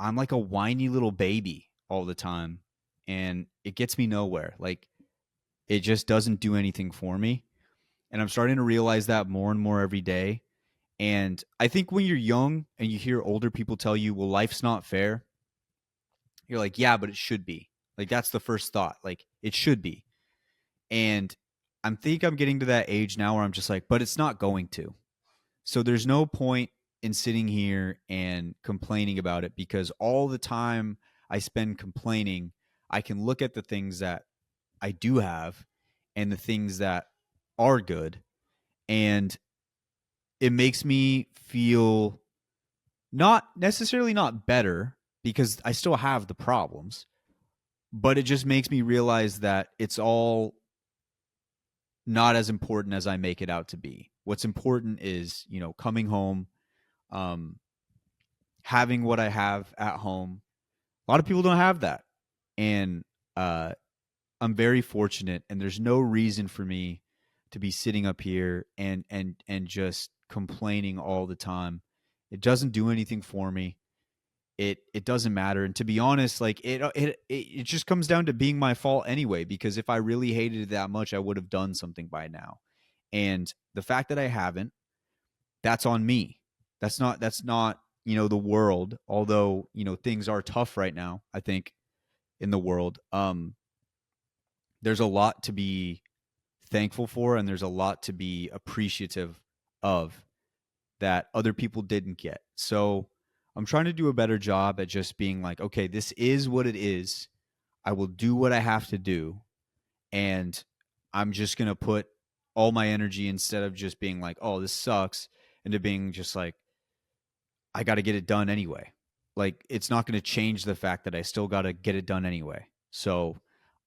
I'm like a whiny little baby all the time. And it gets me nowhere. Like, it just doesn't do anything for me. And I'm starting to realize that more and more every day. And I think when you're young and you hear older people tell you, well, life's not fair, you're like, yeah, but it should be. Like, that's the first thought. Like, it should be. And I think I'm getting to that age now where I'm just like, but it's not going to. So there's no point in sitting here and complaining about it, because all the time I spend complaining, I can look at the things that I do have and the things that are good, and it makes me feel not necessarily not better, because I still have the problems, but it just makes me realize that it's all not as important as I make it out to be. What's important is, you know, coming home, having what I have at home. A lot of people don't have that. And I'm very fortunate, and there's no reason for me to be sitting up here and just complaining all the time. It doesn't do anything for me. It doesn't matter. And to be honest, like it just comes down to being my fault anyway, because if I really hated it that much, I would have done something by now. And the fact that I haven't, that's on me. That's not, the world, although, things are tough right now, I think, in the world. There's a lot to be thankful for, and there's a lot to be appreciative of that other people didn't get. So I'm trying to do a better job at just being like, okay, this is what it is. I will do what I have to do. And I'm just going to put all my energy, instead of just being like, oh, this sucks, into being just like, I got to get it done anyway. Like, it's not going to change the fact that I still got to get it done anyway. So,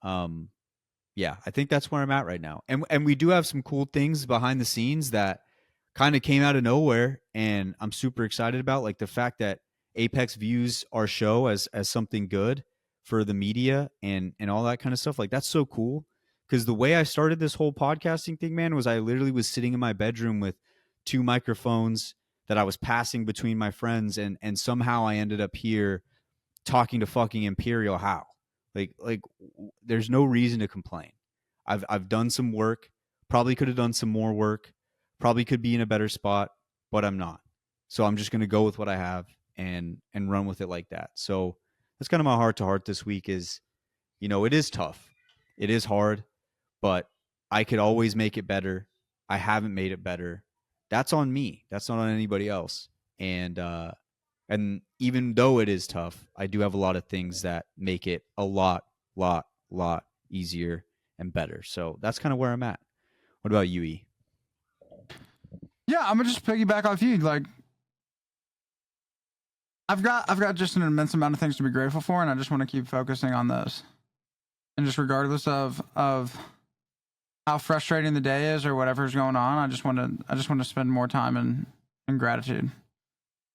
yeah, I think that's where I'm at right now. And we do have some cool things behind the scenes that kind of came out of nowhere, and I'm super excited about, like the fact that Apex views our show as something good for the media and all that kind of stuff. Like, that's so cool, because the way I started this whole podcasting thing, man, was I literally was sitting in my bedroom with 2 microphones that I was passing between my friends, and somehow I ended up here talking to fucking Imperial How. Like there's no reason to complain. I've done some work, probably could have done some more work, probably could be in a better spot, but I'm not. So I'm just going to go with what I have and run with it like that. So that's kind of my heart to heart this week is, it is tough. It is hard, but I could always make it better. I haven't made it better. That's on me. That's not on anybody else. And even though it is tough, I do have a lot of things that make it a lot easier and better. So that's kind of where I'm at. What about you, E? Yeah, I'm gonna just piggyback off you. Like, I've got just an immense amount of things to be grateful for, and I just want to keep focusing on those. And just regardless of how frustrating the day is or whatever's going on, I just want to spend more time in gratitude.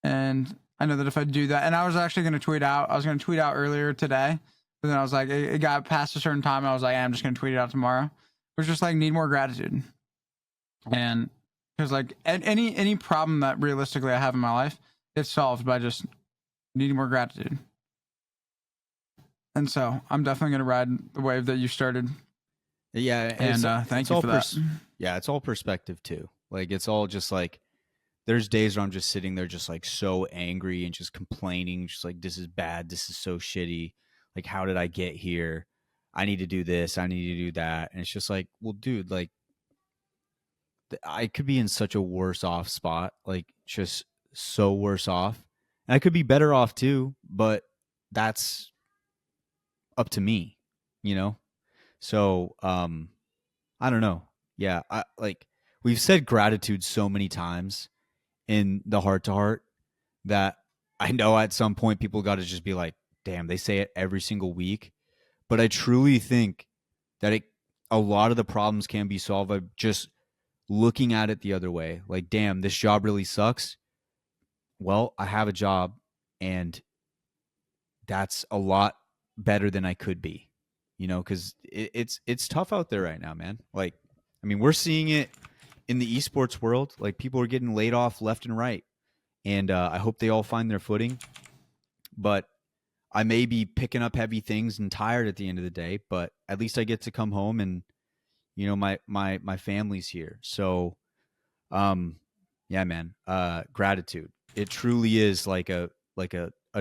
And I know that if I do that, and I was actually going to tweet out. I was going to tweet out earlier today, but then I was like, it got past a certain time, and I was like, I'm just going to tweet it out tomorrow. It was just like, need more gratitude, and because like any problem that realistically I have in my life, it's solved by just needing more gratitude. And so I'm definitely going to ride the wave that you started. Yeah, and thank you for that. Yeah, it's all perspective too. Like, it's all just like, there's days where I'm just sitting there just like so angry and just complaining, just like, this is bad, this is so shitty. Like, how did I get here? I need to do this, I need to do that. And it's just like, well, dude, like, I could be in such a worse off spot, like just so worse off. And I could be better off too, but that's up to me, you know? So, I don't know. Yeah, I like, we've said gratitude so many times in the heart to heart that I know at some point people got to just be like, damn, they say it every single week. But I truly think that a lot of the problems can be solved by just looking at it the other way. Like, damn, this job really sucks. Well, I have a job, and that's a lot better than I could be, because it's tough out there right now, man. Like, I mean, we're seeing it in the esports world. Like, people are getting laid off left and right, and I hope they all find their footing. But I may be picking up heavy things and tired at the end of the day, but at least I get to come home, and my family's here. So, yeah, man, gratitude. It truly is like a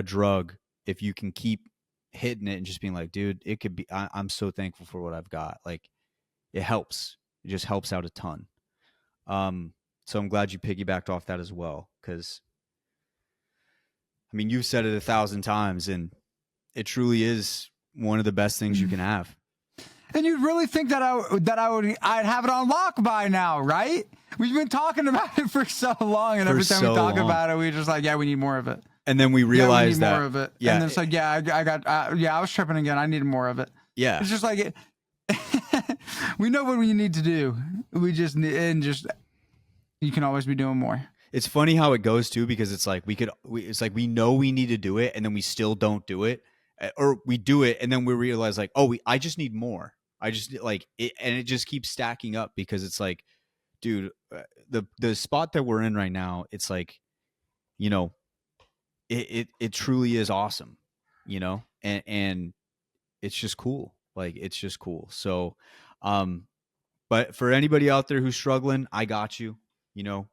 drug. If you can keep hitting it and just being like, dude, it could be, I'm so thankful for what I've got. Like, it helps. It just helps out a ton. So I'm glad you piggybacked off that as well. 'Cause I mean, you've said it 1,000 times, and it truly is one of the best things you can have. And you'd really think that I'd have it on lock by now, right? We've been talking about it for so long, and every time we talk about it, we just like, yeah, we need more of it. And then we realized that more of it. Yeah, and then it's like, yeah, I was tripping again. I needed more of it. Yeah, it's just like we know what we need to do. We just need, and just you can always be doing more. It's funny how it goes too, because it's like it's like we know we need to do it, and then we still don't do it, or we do it, and then we realize like, oh, I just need more. I just like it, and it just keeps stacking up, because it's like, dude, the spot that we're in right now, it's like, you know, it truly is awesome, and it's just cool. Like, it's just cool. So, um, but for anybody out there who's struggling, I got you.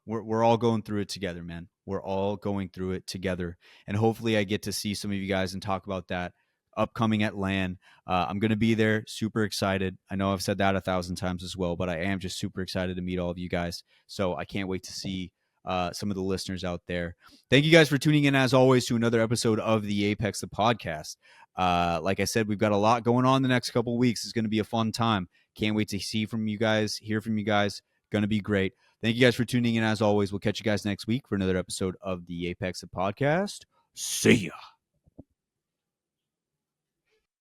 We're all going through it together, man. We're all going through it together, and hopefully, I get to see some of you guys and talk about that upcoming at LAN. I'm going to be there. Super excited. I know I've said that 1,000 times as well, but I am just super excited to meet all of you guys. So I can't wait to see some of the listeners out there. Thank you guys for tuning in, as always, to another episode of the Apex the Podcast. Like I said, we've got a lot going on the next couple of weeks. It's going to be a fun time. Can't wait to see from you guys, hear from you guys. Going to be great. Thank you guys for tuning in. As always, we'll catch you guys next week for another episode of the Apex the Podcast. See ya.